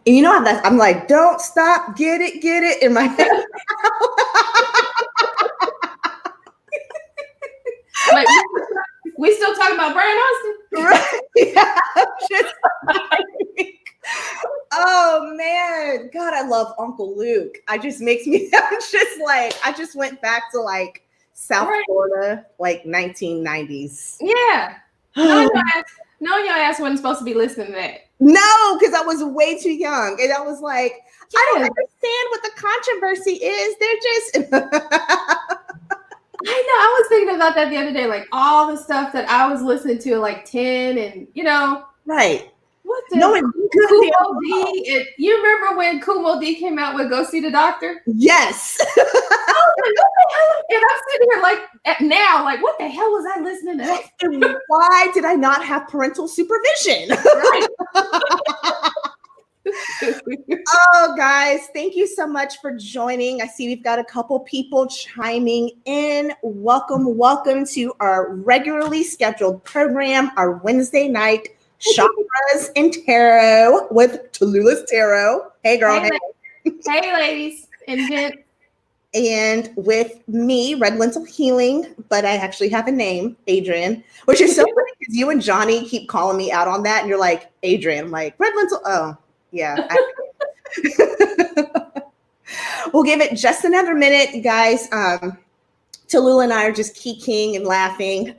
And you know how that I'm like, don't stop, get it in my head. Like, we still talking about Brian Austin? Right? Yeah. Oh man, God, I love Uncle Luke. I just makes me just like I just went back to like South Florida, like 1990s. Yeah. No, your ass wasn't supposed to be listening to that. No, because I was way too young. And I was like, I don't understand what the controversy is. They're just I know. I was thinking about that the other day, like all the stuff that I was listening to at like 10 and right. What the no, Kumo D? You remember when Kumo D came out with Go See the Doctor? Yes. I was like, what the hell? And I'm sitting here like now, like, what the hell was I listening to that? And why did I not have parental supervision? Right. Oh, guys, thank you so much for joining. I see we've got a couple people chiming in. Welcome to our regularly scheduled program, our Wednesday night Chakras and Tarot with Tallulah's Tarot. Hey, girl. Hey, ladies and gents. And with me, Red Lentil Healing, but I actually have a name, Adrian, which is so funny because you and Johnny keep calling me out on that. And you're like, Adrian, I'm like, Red Lentil. Oh, yeah. We'll give it just another minute, you guys. Tallulah and I are just kikiing and laughing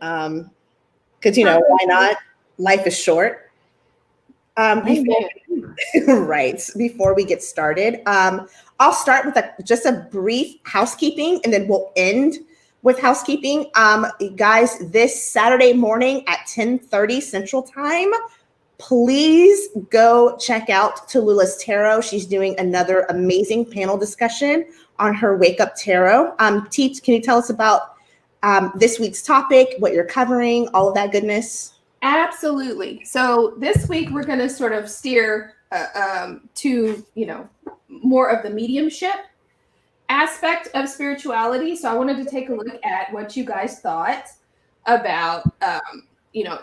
because, why not? Life is short. Before we get started, I'll start with just a brief housekeeping, and then we'll end with housekeeping. Guys, this Saturday morning at 10:30 Central Time, please go check out Tallulah's Tarot. She's doing another amazing panel discussion on her Wake Up Tarot. Teach, can you tell us about this week's topic, what you're covering, all of that goodness? Absolutely. So this week we're going to sort of steer to, more of the mediumship aspect of spirituality. So I wanted to take a look at what you guys thought about,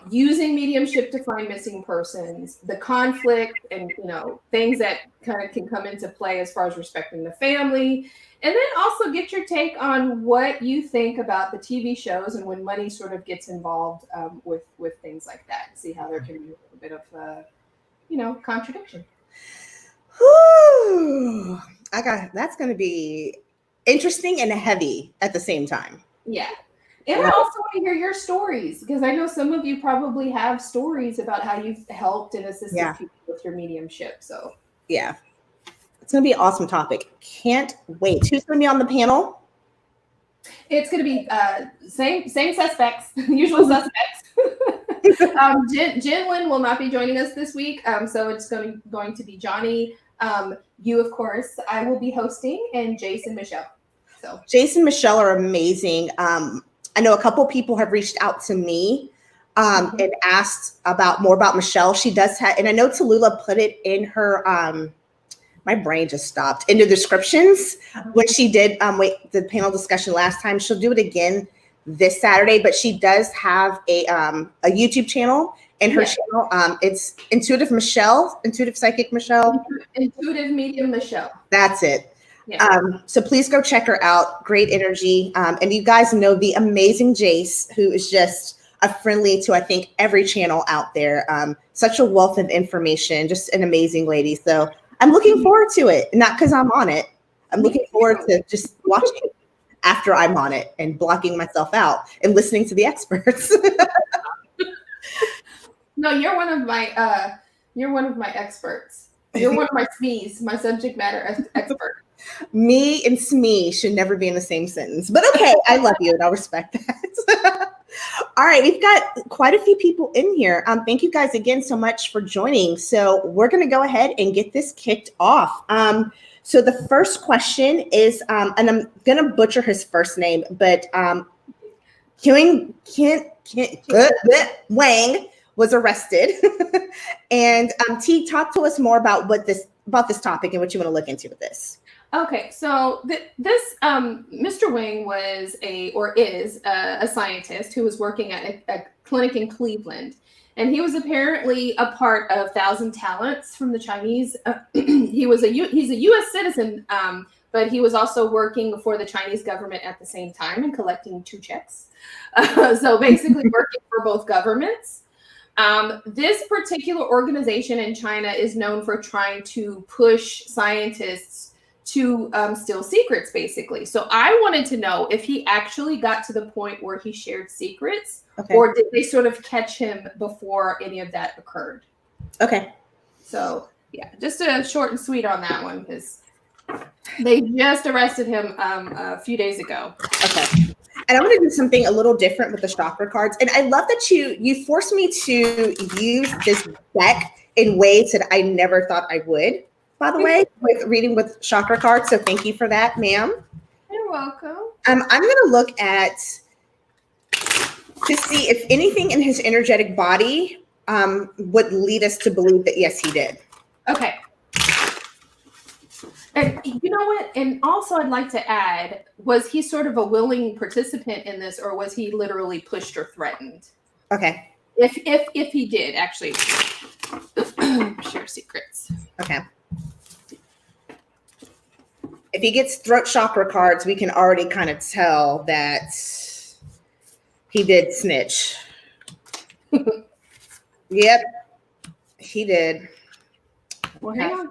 using mediumship to find missing persons, the conflict and, things that kind of can come into play as far as respecting the family. And then also get your take on what you think about the TV shows and when money sort of gets involved with things like that. See how there can be a bit of, contradiction. Whew. That's going to be interesting and heavy at the same time. Yeah. And I also want to hear your stories because I know some of you probably have stories about how you've helped and assisted people with your mediumship. So, yeah. It's going to be an awesome topic. Can't wait. Who's going to be on the panel? It's going to be same suspects, usual suspects. Jinlin will not be joining us this week. So it's going to be Johnny, you, of course. I will be hosting, and Jason, Michelle. So Jason and Michelle are amazing. I know a couple people have reached out to me and asked more about Michelle. She does have, and I know Tallulah put it in her my brain just stopped in the descriptions when she did the panel discussion last time. She'll do it again this Saturday, but she does have a YouTube channel, and her channel it's Intuitive Psychic Michelle, Intuitive Medium Michelle. That's it. Yeah. So please go check her out. Great energy, and you guys know the amazing Jace, who is just a friendly to I think every channel out there. Such a wealth of information, just an amazing lady. So I'm looking forward to it, not because I'm on it. I'm looking forward to just watching it after I'm on it and blocking myself out and listening to the experts. No, you're one of my experts. You're one of my SMEs, my subject matter expert. Me and SME should never be in the same sentence, but okay, I love you and I'll respect that. All right, we've got quite a few people in here. Thank you guys again so much for joining. So we're going to go ahead and get this kicked off. So the first question is, and I'm going to butcher his first name, but Wang was arrested. And T, talk to us more about this topic and what you want to look into with this. Okay, so this Mr. Wang was is a scientist who was working at a clinic in Cleveland, And he was apparently a part of Thousand Talents from the Chinese. He's a U.S. citizen, but he was also working for the Chinese government at the same time and collecting 2 checks. So basically working for both governments. This particular organization in China is known for trying to push scientists to steal secrets, basically. So I wanted to know if he actually got to the point where he shared secrets, or did they sort of catch him before any of that occurred? Okay. So yeah, just a short and sweet on that one, because they just arrested him a few days ago. Okay. And I'm going to do something a little different with the chakra cards. And I love that you forced me to use this deck in ways that I never thought I would, by the way, with reading with chakra cards. So thank you for that, ma'am. You're welcome. I'm going to look at to see if anything in his energetic body would lead us to believe that, yes, he did. Okay. And you know what? And also I'd like to add, was he sort of a willing participant in this, or was he literally pushed or threatened? Okay. If he did actually share secrets. Okay. If he gets throat chakra cards, we can already kind of tell that he did snitch. Yep, he did. Well, hang on.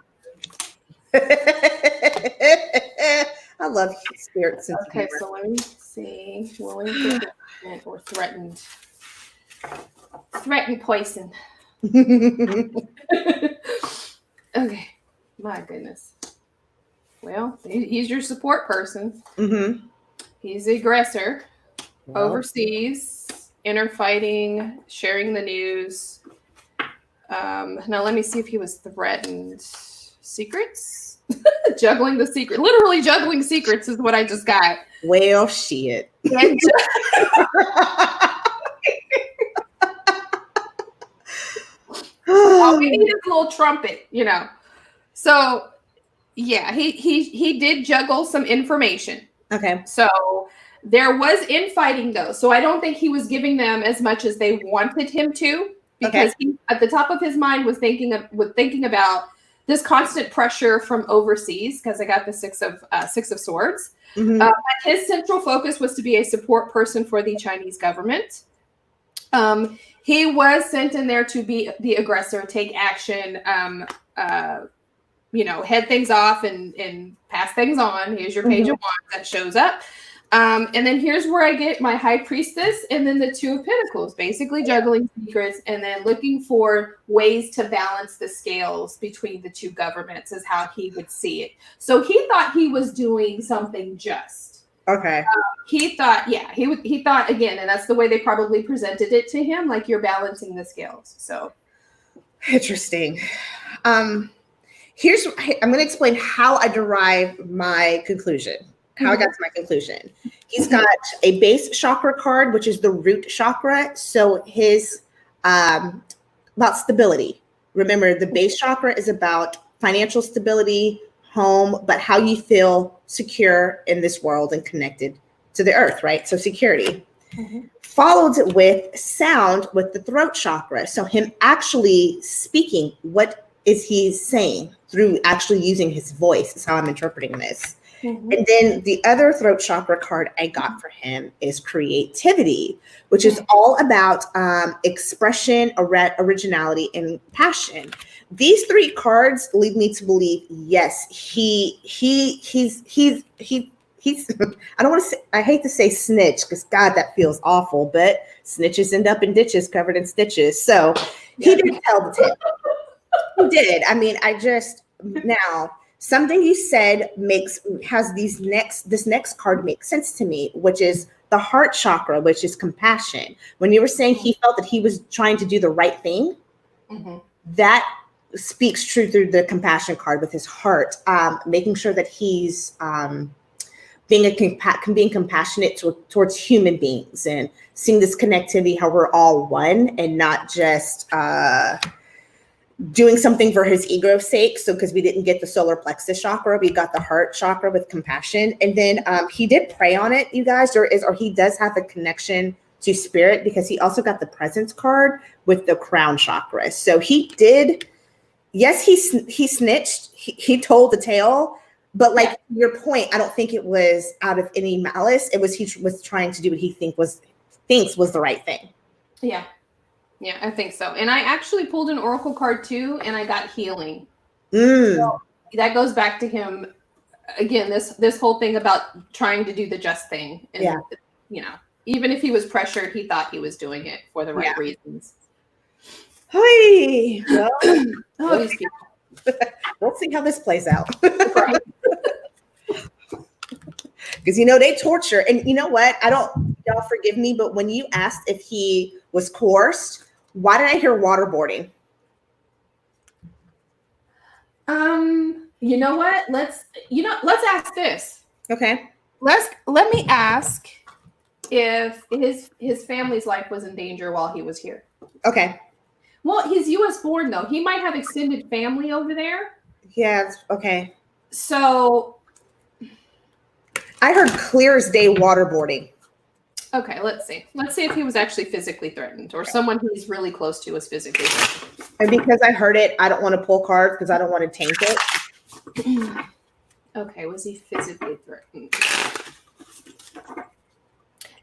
I love spirits. Okay, so let me see. Willing participant or threatened. Threatened poison. Okay, my goodness. Well, he's your support person. Mm-hmm. He's the aggressor. Well. Overseas, inner fighting, sharing the news. Now let me see if he was threatened. Secrets? Juggling the secret. Literally juggling secrets is what I just got. Well, shit. All we need is a little trumpet, you know. So yeah, he did juggle some information. Okay. So there was infighting though. So I don't think he was giving them as much as they wanted him to, because he, at the top of his mind, was thinking about this constant pressure from overseas, because I got the Six of Swords. Mm-hmm. But his central focus was to be a support person for the Chinese government. He was sent in there to be the aggressor, take action, head things off and pass things on. Here's your page of wands that shows up. And then here's where I get my high priestess and then the 2 of pentacles, basically juggling secrets and then looking for ways to balance the scales between the 2 governments is how he would see it. So he thought he was doing something just. Okay. He thought, he thought again, and that's the way they probably presented it to him, like you're balancing the scales. So interesting. I'm going to explain how I derive my conclusion. How I got to my conclusion. He's got a base chakra card, which is the root chakra. So his about stability. Remember, the base chakra is about financial stability, home, but how you feel secure in this world and connected to the earth, right? So security. Followed with sound with the throat chakra. So him actually speaking, what is he saying through actually using his voice is how I'm interpreting this. And then the other throat chakra card I got for him is creativity, which is all about expression, originality, and passion. These 3 cards lead me to believe, yes, he's I don't want to say, I hate to say snitch because God, that feels awful, but snitches end up in ditches covered in stitches. So he did tell the tale. He did. I mean, now something you said this next card makes sense to me, which is the heart chakra, which is compassion. When you were saying he felt that he was trying to do the right thing, that speaks true through the compassion card with his heart, making sure that he's being compassionate towards human beings and seeing this connectivity, how we're all one and not just doing something for his ego's sake. So because we didn't get the solar plexus chakra, we got the heart chakra with compassion. And then he did pray on it, you guys, or he does have a connection to spirit, because he also got the presence card with the crown chakra. So he did, yes, he snitched. He told the tale, but like your point, I don't think it was out of any malice. It was, he was trying to do what he thinks was the right thing. Yeah. Yeah, I think so. And I actually pulled an oracle card too, and I got healing. So that goes back to him again, this whole thing about trying to do the just thing. And you know, even if he was pressured, he thought he was doing it for the right reasons. Hey, well, these people. We'll see how this plays out. Because you know they torture, and you know what? Y'all forgive me, but when you asked if he was coerced, why did I hear waterboarding? You know what? Let's ask this. Okay. Let me ask if his family's life was in danger while he was here. Okay. Well, he's US born though. He might have extended family over there. Yeah, okay. So I heard clear as day waterboarding. Okay, let's see. Let's see if he was actually physically threatened or someone he's really close to was physically threatened. And because I heard it, I don't want to pull cards because I don't want to taint it. Okay, was he physically threatened?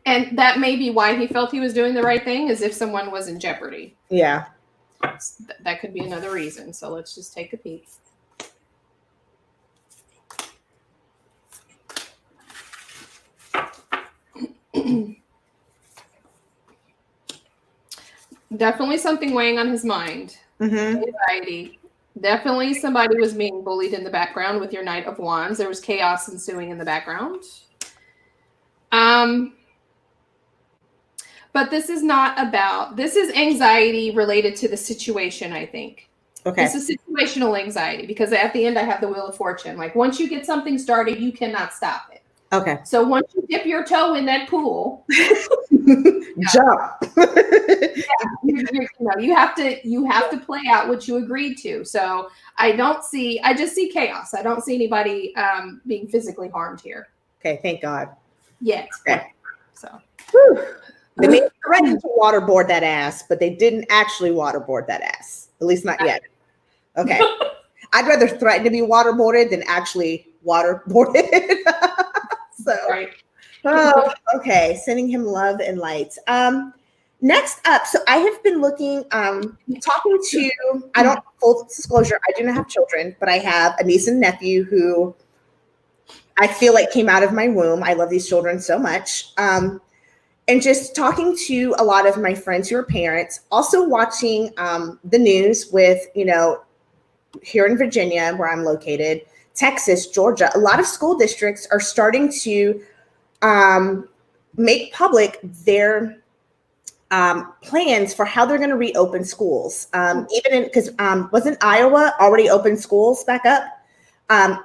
And that may be why he felt he was doing the right thing, as if someone was in jeopardy. Yeah. That could be another reason. So let's just take a peek. Definitely something weighing on his mind. Anxiety. Definitely somebody was being bullied in the background with your Knight of Wands. There was chaos ensuing in the background. But this is anxiety related to the situation, I think. Okay. This is situational anxiety, because at the end I have the Wheel of Fortune. Like once you get something started, you cannot stop it. Okay. So once you dip your toe in that pool, jump. you have to play out what you agreed to. So I just see chaos. I don't see anybody being physically harmed here. Okay, thank God. Yet. Okay. So they may threaten to waterboard that ass, but they didn't actually waterboard that ass. At least not yet. Okay. I'd rather threaten to be waterboarded than actually waterboarded. So, right. Oh, okay. Sending him love and light. Next up, so I have been looking, talking to, I don't, full disclosure, I do not have children, but I have a niece and nephew who I feel like came out of my womb. I love these children so much. And just talking to a lot of my friends who are parents, also watching the news with, here in Virginia, where I'm located, Texas, Georgia, a lot of school districts are starting to make public their plans for how they're going to reopen schools. Because wasn't Iowa already opened schools back up?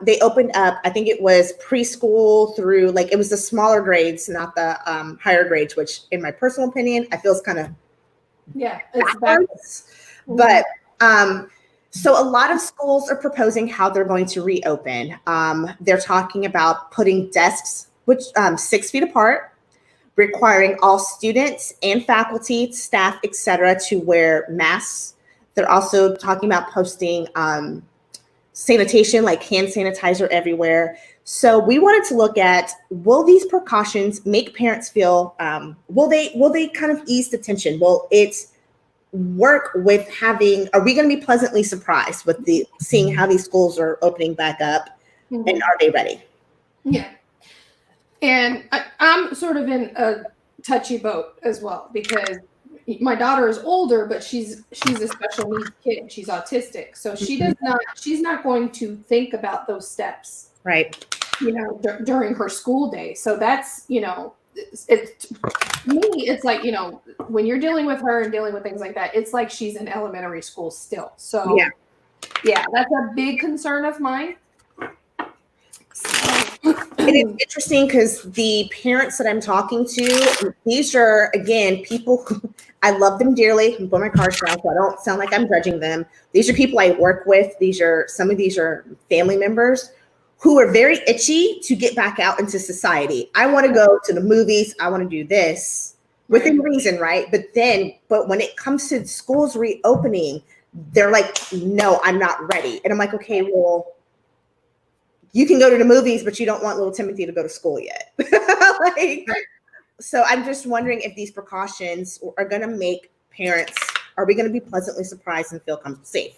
They opened up, I think it was preschool through, like, it was the smaller grades, not the higher grades, which in my personal opinion, I feel is kind of it's backwards. But so a lot of schools are proposing how they're going to reopen. They're talking about putting desks, which 6 feet apart, requiring all students and faculty, staff, etc., to wear masks. They're also talking about posting sanitation, like hand sanitizer everywhere. So we wanted to look at, will these precautions make parents feel, will they kind of ease the tension? Will it work with are we going to be pleasantly surprised with seeing how these schools are opening back up, and are they ready? Yeah. And I'm sort of in a touchy boat as well, because my daughter is older, but she's a special needs kid. She's autistic. So she's not going to think about those steps. Right. During her school day. So that's, it's me, it's like, when you're dealing with her and dealing with things like that, it's like she's in elementary school still. So yeah, that's a big concern of mine. It is interesting because the parents that I'm talking to, these are, again, people who, I love them dearly. I'm putting my cards down so I don't sound like I'm judging them. These are people I work with. Some of these are family members who are very itchy to get back out into society. I want to go to the movies. I want to do this. within reason, right? But when it comes to schools reopening, they're like, no, I'm not ready. And I'm like, okay, well, you can go to the movies, but you don't want little Timothy to go to school yet. Like, so I'm just wondering if these precautions are going to make parents, are we going to be pleasantly surprised and feel safe?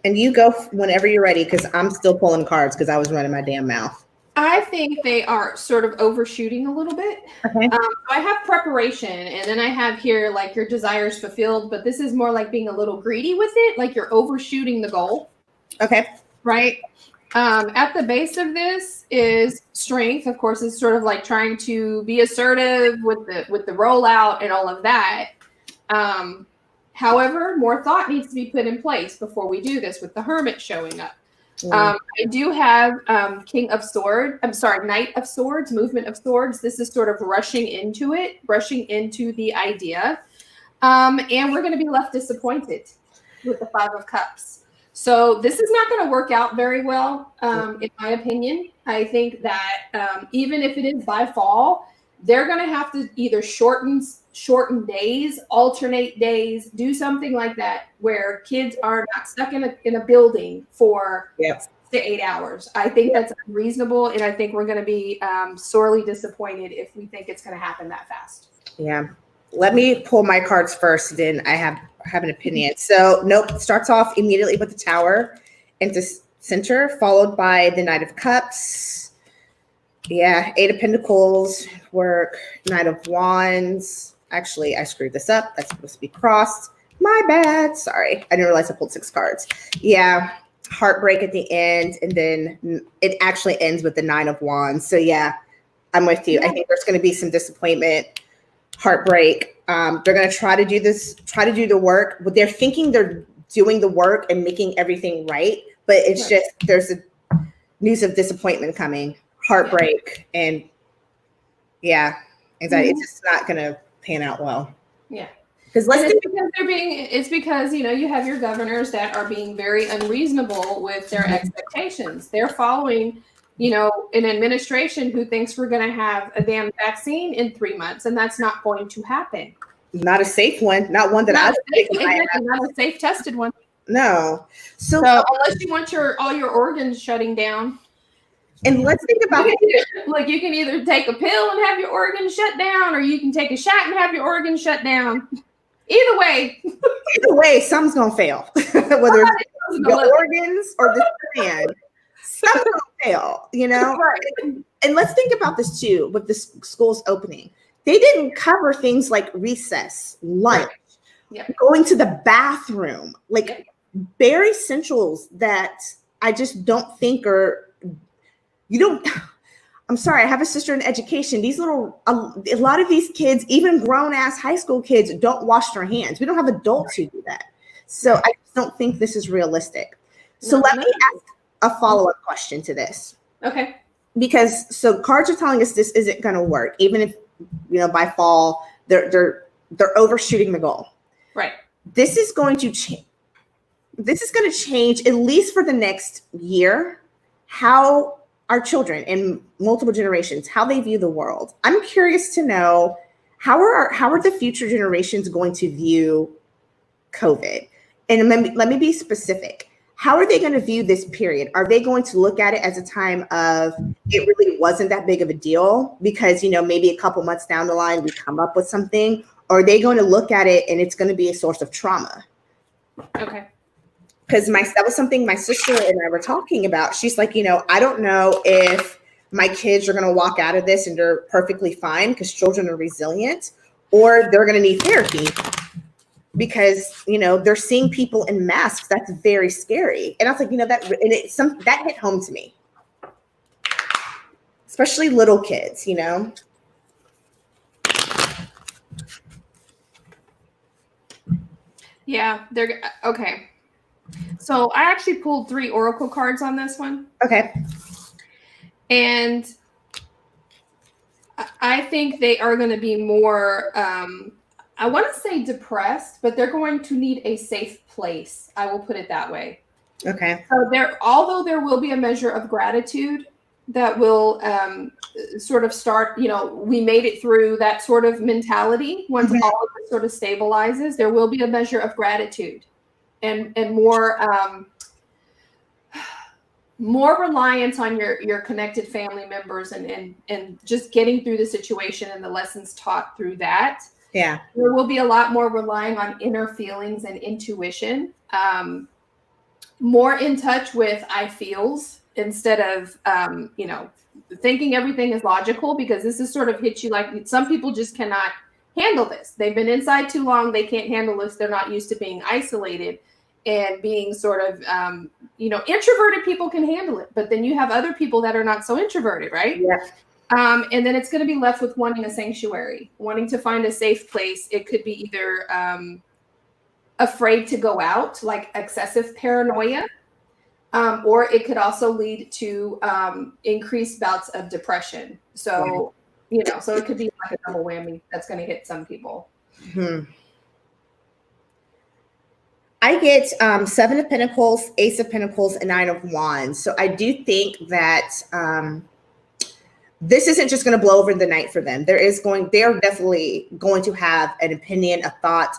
And you go whenever you're ready, because I'm still pulling cards because I was running my damn mouth. I think they are sort of overshooting a little bit. Okay. I have preparation, and then I have here like your desires fulfilled, but this is more like being a little greedy with it, like you're overshooting the goal. Okay. Right. At the base of this is strength. Of course, it's sort of like trying to be assertive with the rollout and all of that. However, more thought needs to be put in place before we do this with the Hermit showing up. I do have Knight of Swords, Movement of Swords. This is sort of rushing into the idea. And we're going to be left disappointed with the Five of Cups. So this is not going to work out very well, in my opinion. I think that even if it is by fall, they're going to have to either shorten days, alternate days, do something like that where kids are not stuck in a building for 6 to 8 hours. I think that's unreasonable, and I think we're going to be sorely disappointed if we think it's going to happen that fast. Yeah. Let me pull my cards first, then I have an opinion. So nope, starts off immediately with the Tower into center, followed by the Knight of Cups. Yeah, Eight of Pentacles, work, Knight of Wands. Actually, I screwed this up. That's supposed to be crossed. My bad. Sorry. I didn't realize I pulled 6 cards. Yeah, heartbreak at the end, and then it actually ends with the Nine of Wands. So yeah, I'm with you. I think there's going to be some disappointment, heartbreak. They're going to try to do the work, but they're thinking they're doing the work and making everything right. But it's just, there's a news of disappointment coming, heartbreak, and anxiety. It's just not going to pan out well. Yeah. It's because you have your governors that are being very unreasonable with their expectations. They're following an administration who thinks we're going to have a damn vaccine in 3 months, and that's not going to happen. Not a safe one. Not one that not a safe tested one. No. So unless you want all your organs shutting down. And let's think about it. Like you can either take a pill and have your organs shut down, or you can take a shot and have your organs shut down. Either way, something's gonna fail. Whether it's your organs or the plan, something's gonna fail. Right. And let's think about this too. With the schools opening, they didn't cover things like recess, lunch, going to the bathroom, like bare essentials that I just don't think are. I'm sorry, I have a sister in education. These a lot of these kids, even grown ass high school kids, don't wash their hands. We don't have adults who do that. So I just don't think this is realistic. So let me ask a follow-up question to this. Okay. Because cards are telling us this isn't going to work, even if, by fall, they're overshooting the goal. Right. This is going to change. This is going to change, at least for the next year, how our children in multiple generations, how they view the world. I'm curious to know how are the future generations going to view COVID? And let me be specific. How are they going to view this period? Are they going to look at it as a time of it really wasn't that big of a deal because, maybe a couple months down the line we come up with something? Or are they going to look at it and it's going to be a source of trauma? Okay. Because that was something my sister and I were talking about. She's like, I don't know if my kids are going to walk out of this and they're perfectly fine because children are resilient, or they're going to need therapy because, they're seeing people in masks. That's very scary. And I was like, that hit home to me, especially little kids, Yeah, they're okay. So I actually pulled 3 oracle cards on this one. Okay. And I think they are going to be more, I want to say depressed, but they're going to need a safe place. I will put it that way. Okay. So although there will be a measure of gratitude that will sort of start, we made it through that sort of mentality. Once all of it sort of stabilizes, there will be a measure of gratitude and more reliance on your connected family members and just getting through the situation and the lessons taught through that. Yeah. There will be a lot more relying on inner feelings and intuition. More in touch with I feels instead of, thinking everything is logical, because this is sort of hits you like some people just cannot handle this. They've been inside too long. They can't handle this. They're not used to being isolated and being sort of, introverted people can handle it. But then you have other people that are not so introverted, right? Yeah. And then it's going to be left with wanting a sanctuary, wanting to find a safe place. It could be either afraid to go out, like excessive paranoia, or it could also lead to increased bouts of depression. So, so it could be like a double whammy that's going to hit some people. I get 7 of Pentacles, Ace of Pentacles, and 9 of Wands. So I do think that this isn't just going to blow over the night for them. They're definitely going to have an opinion, a thought,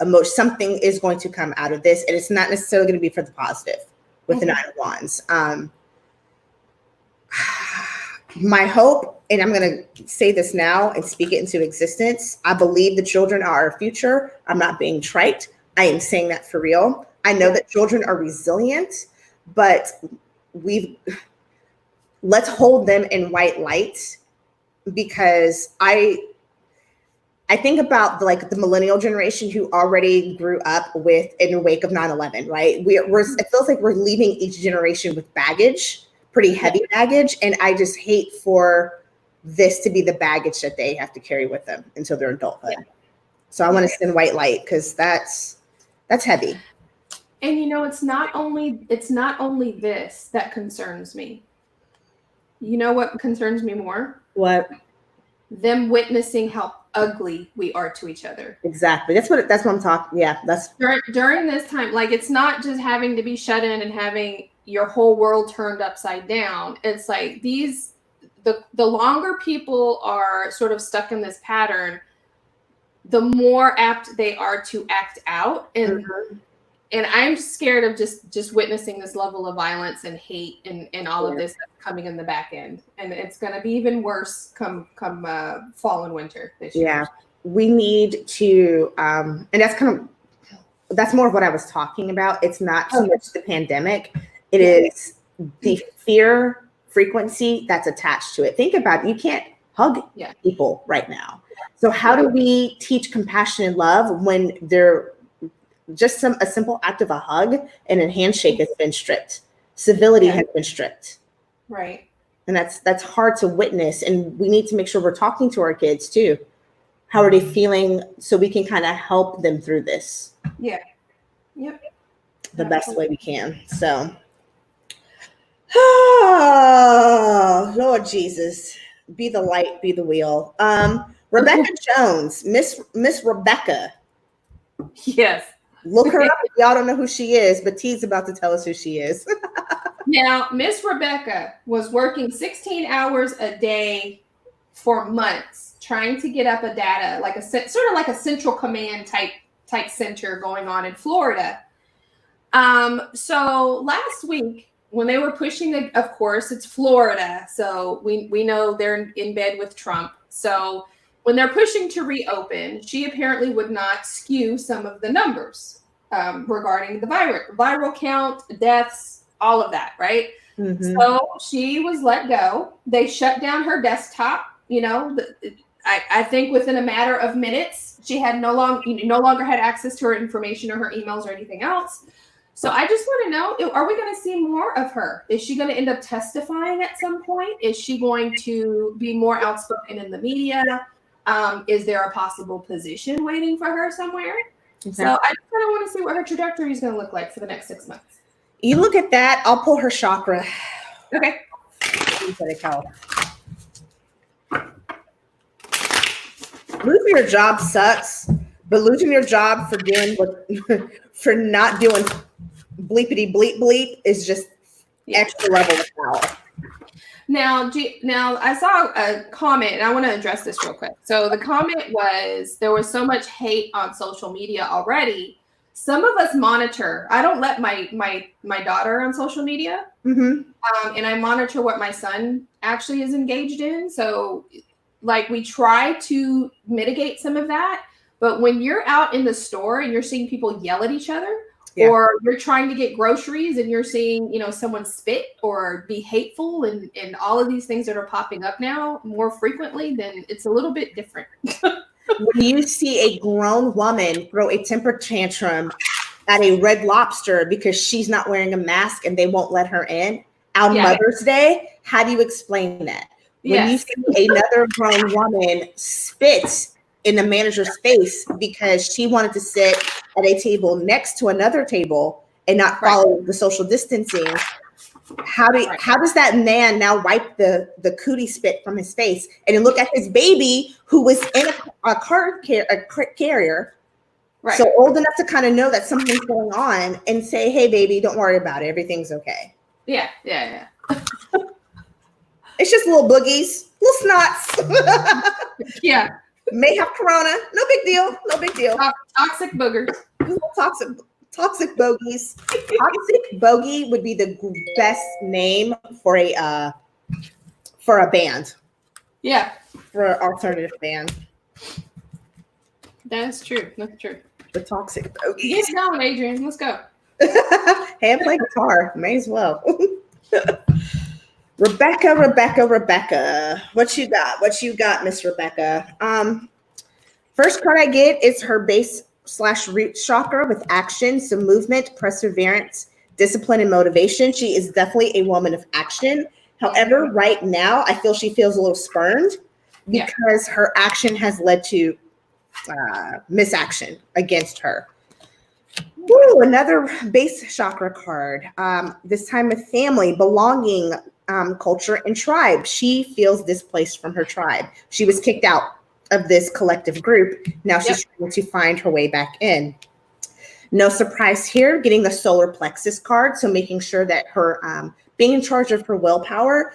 emotion. Something is going to come out of this, and it's not necessarily going to be for the positive with the 9 of Wands. My hope, and I'm going to say this now and speak it into existence. I believe the children are our future. I'm not being trite. I am saying that for real. I know that children are resilient, but let's hold them in white light, because I think about the millennial generation who already grew up in the wake of 9/11, right? It feels like we're leaving each generation with baggage, pretty heavy baggage. And I just hate for this to be the baggage that they have to carry with them until their adulthood. Yeah. So I want to send white light, because that's heavy. And it's not only this that concerns me. You know what concerns me more? What? Them witnessing how ugly we are to each other. Exactly. That's what I'm talking. Yeah. That's during this time. Like, it's not just having to be shut in and having your whole world turned upside down. It's like the longer people are sort of stuck in this pattern, the more apt they are to act out. And I'm scared of just witnessing this level of violence and hate and all of this that's coming in the back end. And it's going to be even worse come fall and winter this year. Yeah, we need to, and that's more of what I was talking about. It's not so much the pandemic. It is the fear frequency that's attached to it. Think about it. You can't hug people right now. So how do we teach compassion and love when they're just a simple act of a hug and a handshake has been stripped? Civility has been stripped. Right. And that's hard to witness. And we need to make sure we're talking to our kids too. How are they feeling, so we can kind of help them through this? Yeah. Yep. The best way we can. So, oh, Lord Jesus, be the light, be the wheel. Rebekah Jones, Miss Rebekah. Yes. Look her up. Y'all don't know who she is, but T's about to tell us who she is. Now, Miss Rebekah was working 16 hours a day for months, trying to get up a data, like sort of like a central command type center going on in Florida. So last week, when they were pushing, of course, it's Florida, so we know they're in bed with Trump. So when they're pushing to reopen, she apparently would not skew some of the numbers regarding the viral count, deaths, all of that, right? Mm-hmm. So she was let go. They shut down her desktop. I think within a matter of minutes, she had no longer had access to her information or her emails or anything else. So I just want to know, are we going to see more of her? Is she going to end up testifying at some point? Is she going to be more outspoken in the media? Is there a possible position waiting for her somewhere? Okay. So I just kind of want to see what her trajectory is going to look like for the next 6 months. You look at that. I'll pull her chakra. Okay. losing your job sucks, but losing your job for doing what for not doing bleepity bleep bleep is just extra level of power. Now I saw a comment, and I want to address this real quick. So the comment was, there was so much hate on social media already. Some of us monitor. I don't let my daughter on social media, and I monitor what my son actually is engaged in. So, like, we try to mitigate some of that. But when you're out in the store and you're seeing people yell at each other, or you're trying to get groceries and you're seeing, someone spit or be hateful and all of these things that are popping up now more frequently, then it's a little bit different. When you see a grown woman throw a temper tantrum at a Red Lobster because she's not wearing a mask and they won't let her in on Mother's Day, how do you explain that? When you see another grown woman spit in the manager's face because she wanted to sit at a table next to another table and not follow the social distancing, how does that man now wipe the cootie spit from his face and then look at his baby who was in a car carrier, so old enough to kind of know that something's going on, and say, hey baby, don't worry about it, everything's okay. Yeah. It's just little boogies, little snots. May have corona, no big deal. Toxic boogers. Toxic bogeys. Toxic bogey would be the best name for a band. Yeah. For an alternative band. That's true. The Toxic Bogeys. Get going, Adrian. Let's go. Hey, I play guitar. May as well. Rebekah. What you got, Miss Rebekah? First card I get is her base/root chakra with action, so movement, perseverance, discipline, and motivation. She is definitely a woman of action. However, right now, I feel she feels a little spurned because her action has led to misaction against her. Woo, another base chakra card. This time with family, belonging, culture, and tribe. She feels displaced from her tribe. She was kicked out of this collective group. Now she's trying to find her way back in. No surprise here, getting the solar plexus card. So making sure that her being in charge of her willpower.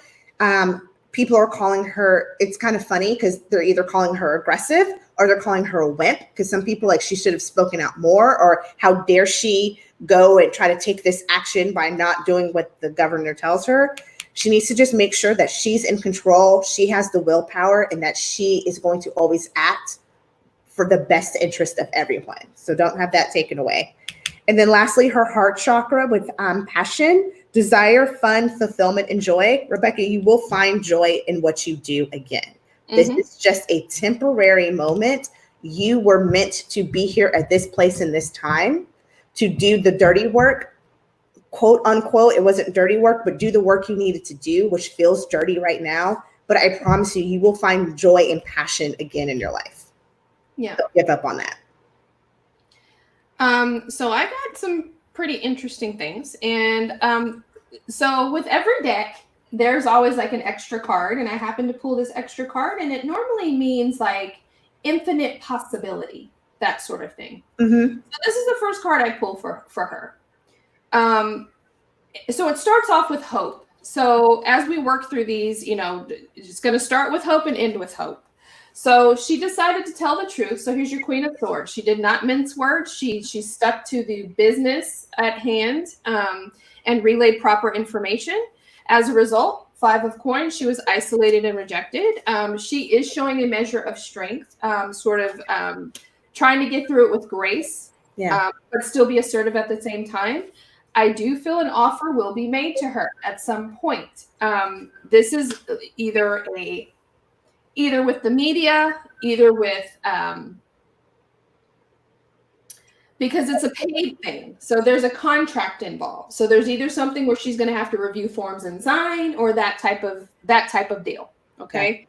People are calling her, it's kind of funny because they're either calling her aggressive or they're calling her a wimp, because some people like she should have spoken out more, or how dare she go and try to take this action by not doing what the governor tells her. She needs to just make sure that she's in control, she has the willpower, and that she is going to always act for the best interest of everyone. So don't have that taken away. And then lastly, her heart chakra with passion, desire, fun, fulfillment, and joy. Rebekah, you will find joy in what you do again. This is just a temporary moment. You were meant to be here at this place in this time to do the dirty work, quote unquote. It wasn't dirty work, but do the work you needed to do, which feels dirty right now. But I promise you, you will find joy and passion again in your life. Yeah. Don't give up on that. So I got some pretty interesting things. And so with every deck, there's always like an extra card. And I happen to pull this extra card. And it normally means like infinite possibility, that sort of thing. So this is the first card I pull for her. So it starts off with hope. So as we work through these, it's going to start with hope and end with hope. So she decided to tell the truth. So here's your Queen of Swords. She did not mince words. She stuck to the business at hand and relayed proper information. As a result, 5 of Coins, she was isolated and rejected. She is showing a measure of strength, trying to get through it with grace, but still be assertive at the same time. I do feel an offer will be made to her at some point. This is either with the media, either with, because it's a paid thing. So there's a contract involved. So there's either something where she's going to have to review forms and sign, or that type of deal. Okay.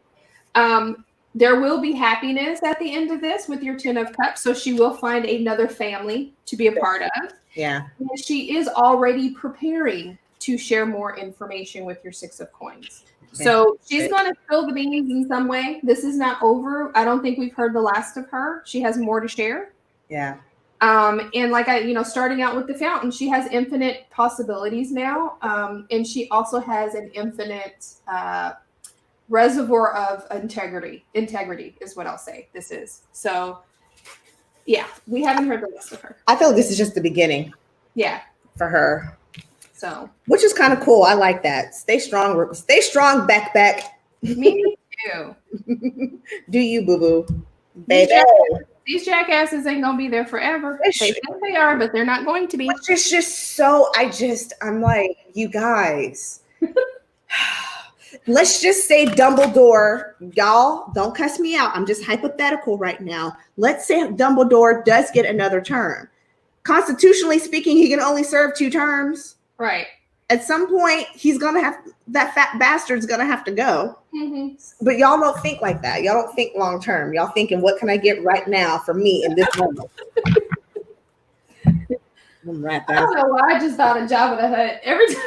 There will be happiness at the end of this with your 10 of Cups. So she will find another family to be a part of. Yeah. And she is already preparing to share more information with your Six of Coins. So she's going to spill the beans in some way. This is not over. I don't think we've heard the last of her. She has more to share. Yeah. And like starting out with the fountain, she has infinite possibilities now. And she also has an infinite reservoir of integrity. Integrity is what I'll say this is. So yeah, we haven't heard the rest of her. I feel like this is just the beginning. Yeah. For her. So, which is kind of cool. I like that. Stay strong. Stay strong, Beck. Me too. Do you, boo-boo. Baby. These jackasses ain't going to be there forever. They think they are, but they're not going to be. Which is just so, I'm like, you guys. Let's just say Dumbledore, y'all, don't cuss me out. I'm just hypothetical right now. Let's say Dumbledore does get another term. Constitutionally speaking, he can only serve 2 terms. Right. At some point, that fat bastard's going to have to go. Mm-hmm. But y'all don't think like that. Y'all don't think long term. Y'all thinking, what can I get right now for me in this moment? I don't know why I just thought of Jabba the Hutt every time.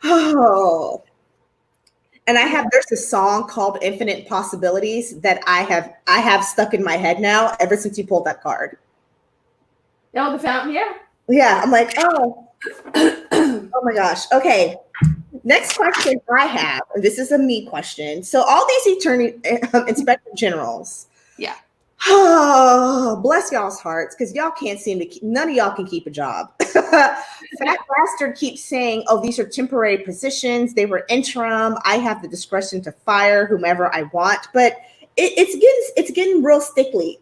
Oh. And there's a song called Infinite Possibilities that I have stuck in my head now ever since you pulled that card. Oh, the fountain, yeah. Yeah, I'm like, oh my gosh. Okay. Next question I have, and this is a me question. So all these inspector generals. Yeah. Oh, bless y'all's hearts, because y'all can't none of y'all can keep a job. Fat bastard keeps saying, oh, these are temporary positions. They were interim. I have the discretion to fire whomever I want. But it's getting real sticky.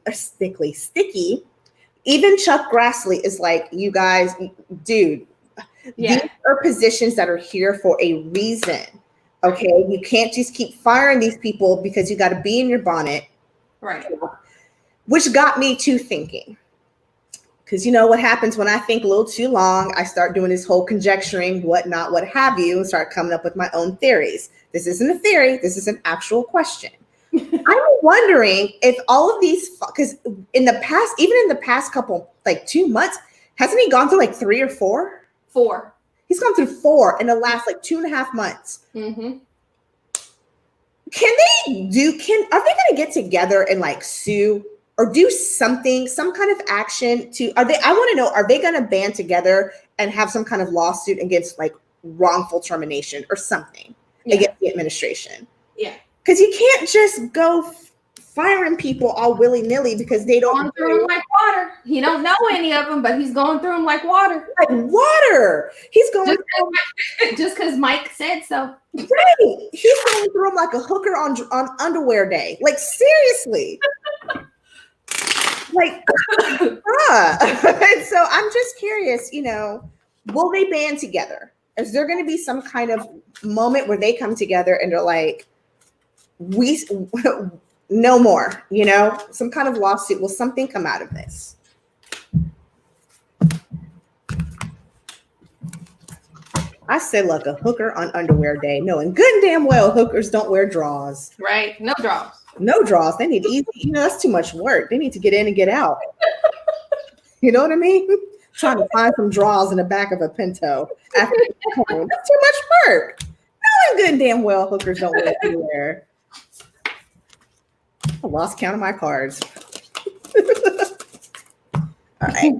Even Chuck Grassley is like, you guys, dude, these are positions that are here for a reason. Okay. You can't just keep firing these people because you got to be in your bonnet. Right. Which got me to thinking, because you know what happens when I think a little too long, I start doing this whole conjecturing, whatnot, what have you, and start coming up with my own theories. This isn't a theory. This is an actual question. I'm wondering if all of these, because in the past couple, like 2 months, hasn't he gone through like 3 or 4? 4. He's gone through 4 in the last like 2.5 months. Mm-hmm. Are they going to get together and like sue or do something, some kind of action I want to know, are they going to band together and have some kind of lawsuit against like wrongful termination or something against the administration? Yeah. Because you can't just go firing people all willy-nilly because they don't. Going through them like water. He don't know any of them, but he's going through them like water. Like water. He's going just because Mike said so. Right. He's going through them like a hooker on underwear day. Like seriously. Like, And so I'm just curious, will they band together? Is there going to be some kind of moment where they come together and they're like, we no more, some kind of lawsuit? Will something come out of this? I said like a hooker on underwear day, knowing good and damn well hookers don't wear drawers. Right. No drawers. No draws. They need easy. That's too much work. They need to get in and get out. You know what I mean? Trying to find some draws in the back of a Pinto. That's too much work. Knowing good and damn well hookers don't wear underwear. I lost count of my cards. All right.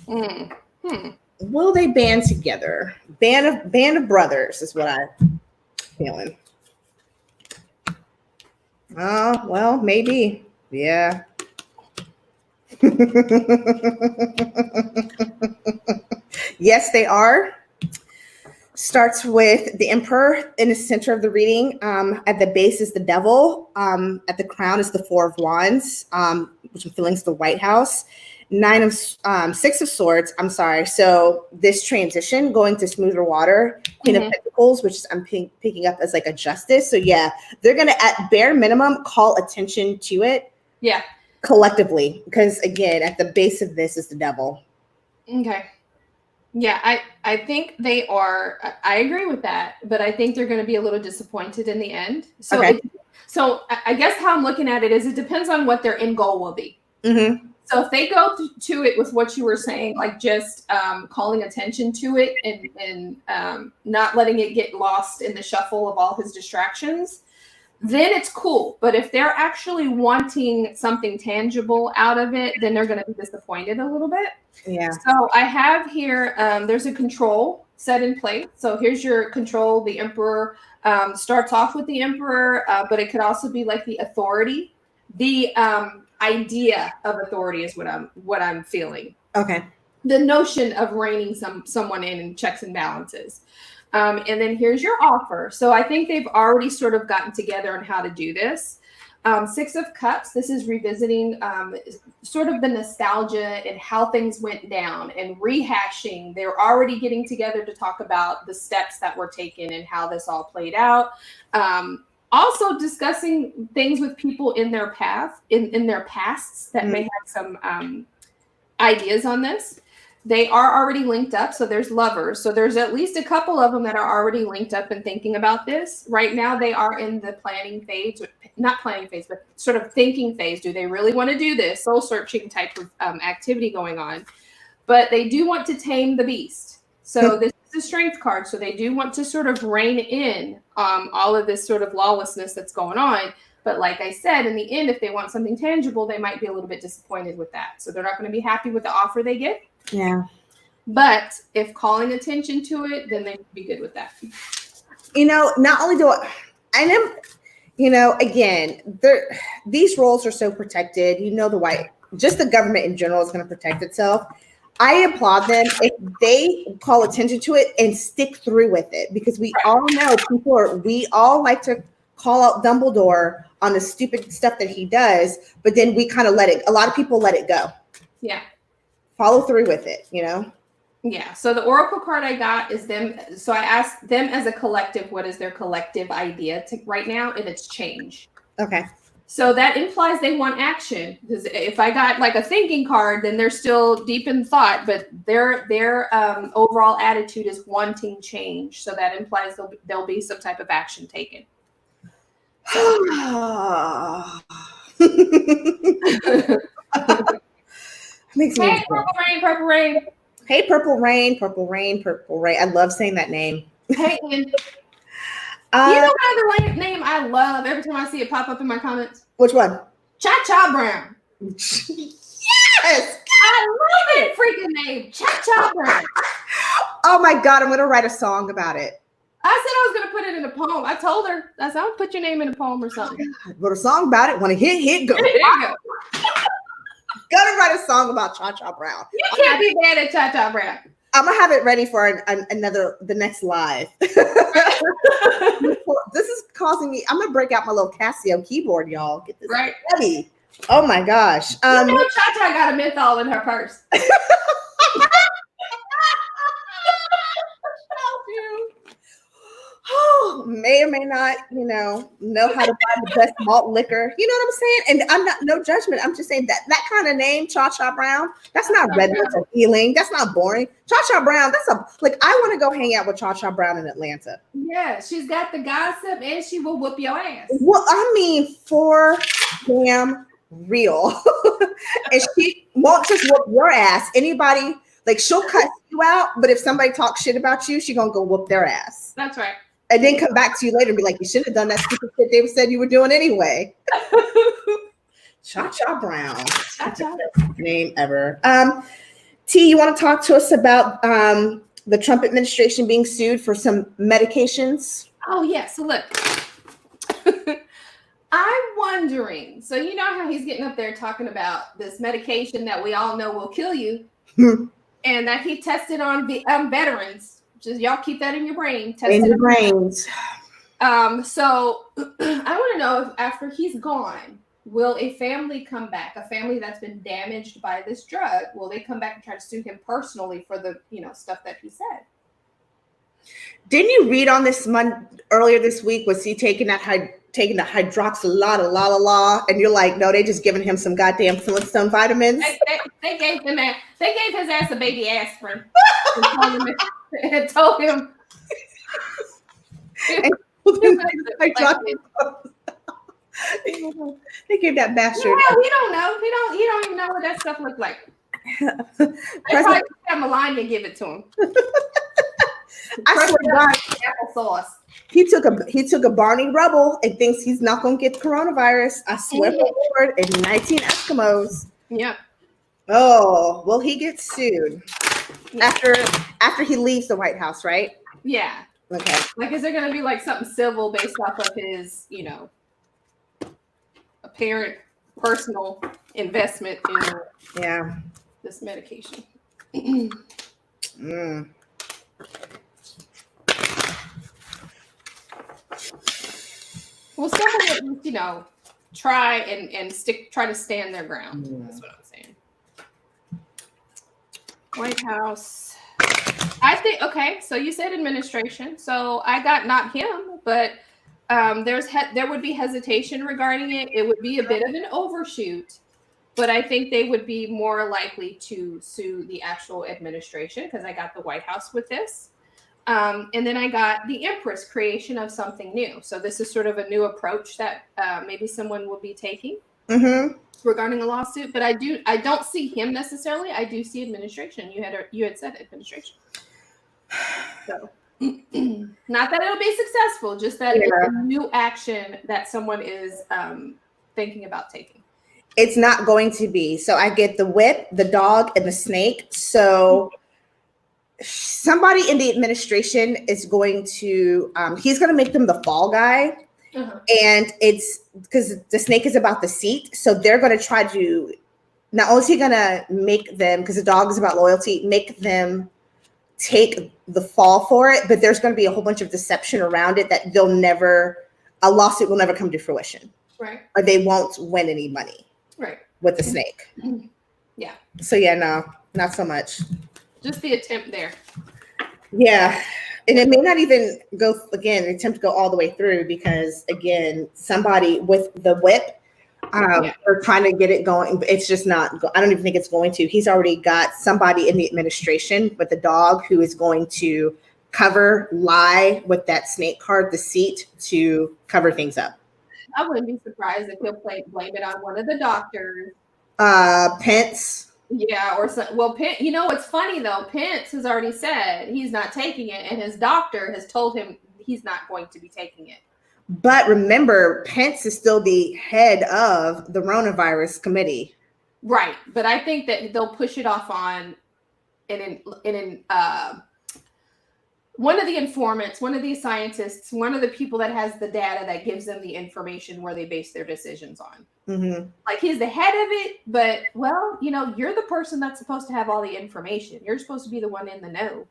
Mm-hmm. Will they band together? Band of brothers is what I'm feeling. Oh, well, maybe. Yeah. Yes, they are. Starts with the Emperor in the center of the reading. At the base is the Devil. At the crown is the 4 of Wands, which I'm feeling is the White House. 6 of Swords. I'm sorry. So this transition going to smoother water, Queen of Pentacles, which I'm picking up as like a justice. So yeah, they're going to at bare minimum call attention to it. Yeah. Collectively, because again, at the base of this is the Devil. Okay. Yeah, I think they are. I agree with that, but I think they're going to be a little disappointed in the end. So, okay. So I guess how I'm looking at it is it depends on what their end goal will be. Mm-hmm. So if they go to it with what you were saying, like just calling attention to it and not letting it get lost in the shuffle of all his distractions, then it's cool. But if they're actually wanting something tangible out of it, then they're going to be disappointed a little bit. Yeah. So I have here, there's a control set in place. So here's your control. The emperor starts off with the emperor, but it could also be like the authority. The idea of authority is what I'm feeling. Okay. The notion of reining someone in checks and balances. And then here's your offer. So I think they've already sort of gotten together on how to do this. 6 of Cups, this is revisiting sort of the nostalgia and how things went down and rehashing. They're already getting together to talk about the steps that were taken and how this all played out. Also discussing things with people in their path, in their pasts that may have some ideas on this. They are already linked up. So there's lovers. So there's at least a couple of them that are already linked up and thinking about this. Right now, they are in the planning phase, not planning phase, but sort of thinking phase. Do they really want to do this? Soul searching type of activity going on. But they do want to tame the beast. So this is a strength card. So they do want to sort of rein in all of this sort of lawlessness that's going on. But like I said, in the end, if they want something tangible, they might be a little bit disappointed with that. So they're not going to be happy with the offer they get. Yeah. But if calling attention to it, then they'd be good with that. Not only again, these roles are so protected. Just the government in general is going to protect itself. I applaud them if they call attention to it and stick through with it, because we all know we all like to call out Dumbledore on the stupid stuff that he does, but then we kind of a lot of people let it go. Yeah. Follow through with it, Yeah. So the oracle card I got is them. So I asked them as a collective, what is their collective idea right now? And it's change. Okay. So that implies they want action. Because if I got like a thinking card, then they're still deep in thought, but their overall attitude is wanting change. So that implies there'll be some type of action taken. Makes me Purple Rain. Hey, Purple Rain, Purple Rain, Purple Rain. I love saying that name. Hey, you know the name I love every time I see it pop up in my comments? Which one? Cha-Cha Brown. Yes! I love that freaking name. Cha-Cha Brown. Oh my God, I'm going to write a song about it. I said I was going to put it in a poem. I told her. I said, I'll put your name in a poem or something. Wrote a song about it. Want to hit, go. There you go. Gotta write a song about Cha-Cha Brown. You can't be mad at Cha-Cha Brown. I'm gonna have it ready for the next live. This is causing me. I'm gonna break out my little Casio keyboard, y'all. Get this ready. Oh my gosh. Cha-Cha got a menthol in her purse. Oh, may or may not, know how to buy the best malt liquor. You know what I'm saying? And I'm not, no judgment. I'm just saying that kind of name, Cha-Cha Brown, that's not redness or healing. That's not boring. Cha-Cha Brown, I want to go hang out with Cha-Cha Brown in Atlanta. Yeah, she's got the gossip and she will whoop your ass. Well, I mean, for damn real. And she won't just whoop your ass. Anybody, she'll cut you out, but if somebody talks shit about you, she's going to go whoop their ass. That's right. And then come back to you later and be like, you should have done that stupid shit they said you were doing anyway. Cha-Cha Brown. Cha-Cha. Name ever. T, you want to talk to us about the Trump administration being sued for some medications? Oh, yeah. So look, I'm wondering. So you know how he's getting up there talking about this medication that we all know will kill you and that he tested on veterans. Just y'all keep that in your brain. In your brains. So I want to know if after he's gone, will a family come back? A family that's been damaged by this drug, will they come back and try to sue him personally for the stuff that he said? Didn't you read on this earlier this week? Was he taking the hydroxyla, and you're like, no, they just giving him some goddamn Flintstone vitamins. They gave him that. They gave his ass a baby aspirin and told him. They gave that bastard. Yeah, we don't know. He don't even know what that stuff looked like. They probably have Melania give it to him. I swear to God, applesauce. he took a Barney Rubble and thinks he's not gonna get coronavirus. I swear to the Lord, and 19 Eskimos. Yeah. Oh, well, he gets sued after he leaves the White House, right? Yeah. Okay. Like, is there gonna be like something civil based off of his, apparent personal investment in this medication? Well, someone would, try and try to stand their ground. That's what I'm saying. White House. I think, okay, so you said administration. So I got not him, but there would be hesitation regarding it. It would be a bit of an overshoot, but I think they would be more likely to sue the actual administration because I got the White House with this. And then I got the Empress, creation of something new. So this is sort of a new approach that maybe someone will be taking regarding a lawsuit. But I don't see him necessarily. I do see administration. You had said administration. So not that it'll be successful, just that it's a new action that someone is thinking about taking. It's not going to be. So I get the whip, the dog, and the snake. So somebody in the administration is going to, he's going to make them the fall guy. And it's because the snake is about the seat. So they're going to try to, not only is he going to make them, because the dog is about loyalty, make them take the fall for it, but there's going to be a whole bunch of deception around it that a lawsuit will never come to fruition. Right. Or they won't win any money. Right. With the snake. Yeah. So yeah, no, not so much. Just the attempt there. Yeah. And it may not even attempt to go all the way through because again, somebody with the whip, are trying to get it going. It's just not, I don't even think it's going to. He's already got somebody in the administration with the dog who is going to lie with that snake card, the seat, to cover things up. I wouldn't be surprised if he'll blame it on one of the doctors. Pence. Yeah, or so. Well, Pence. You know what's funny though? Pence has already said he's not taking it, and his doctor has told him he's not going to be taking it. But remember, Pence is still the head of the coronavirus committee. Right, but I think that they'll push it off on one of the informants, one of these scientists, one of the people that has the data that gives them the information where they base their decisions on. Like he's the head of it, but you're the person that's supposed to have all the information. You're supposed to be the one in the know.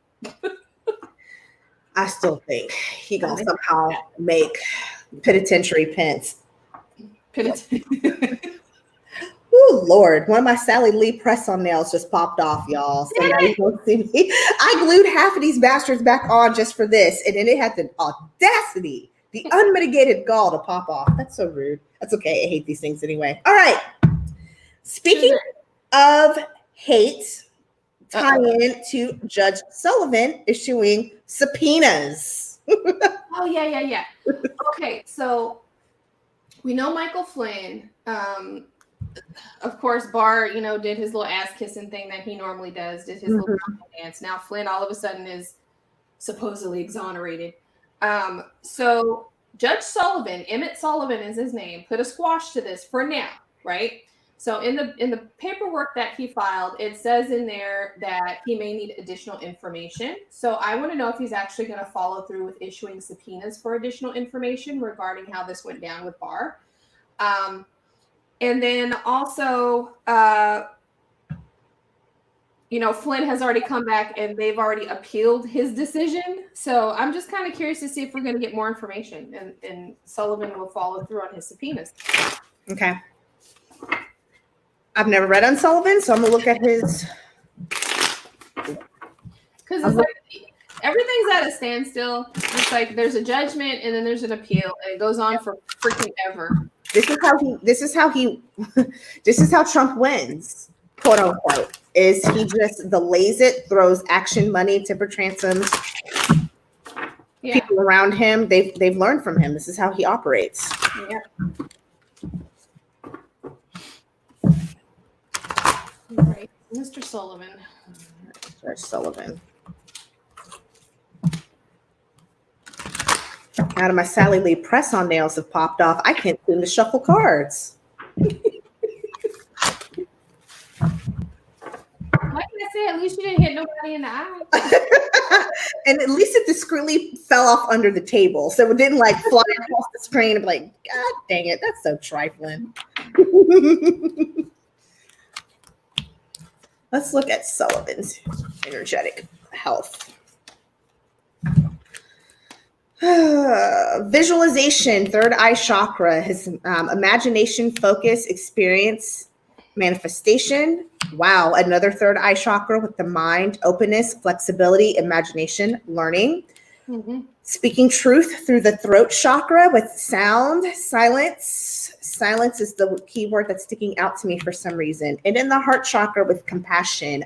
I still think gonna somehow make penitentiary Pence. Oh Lord, one of my Sally Lee press-on nails just popped off, y'all. So now you don't see me. I glued half of these bastards back on just for this, and then it had the audacity, the unmitigated gall to pop off. That's so rude. That's okay. I hate these things anyway. All right. Speaking of hate, tie in to Judge Sullivan issuing subpoenas. Oh, yeah. Okay, so we know Michael Flynn. Of course, Barr, did his little ass kissing thing that he normally does, did his little dance. Now Flynn all of a sudden is supposedly exonerated. So Judge Sullivan, Emmett Sullivan is his name, put a squash to this for now, right? So in the paperwork that he filed, it says in there that he may need additional information. So I want to know if he's actually going to follow through with issuing subpoenas for additional information regarding how this went down with Barr. And then also, Flynn has already come back and they've already appealed his decision. So I'm just kind of curious to see if we're going to get more information and Sullivan will follow through on his subpoenas. Okay. I've never read on Sullivan, so I'm going to look at his. Because it's like everything's at a standstill. It's like there's a judgment and then there's an appeal and it goes on for freaking ever. This is how Trump wins, quote unquote, is he just delays it, throws action money, temper tantrums. Yeah. People around him, they've learned from him. This is how he operates. Yeah. Mr. Sullivan. Mr. Sullivan. Out of my Sally Lee press-on nails have popped off. I can't seem to shuffle cards. Like I said, at least you didn't hit nobody in the eye. And at least it discreetly fell off under the table. So it didn't like fly across the screen and be like, God dang it, that's so trifling. Let's look at Sullivan's energetic health. Visualization, third eye chakra, his imagination, focus, experience, manifestation. Wow, another third eye chakra with the mind, openness, flexibility, imagination, learning. Mm-hmm. Speaking truth through the throat chakra with sound, silence. Silence is the key word that's sticking out to me for some reason. And in the heart chakra with compassion.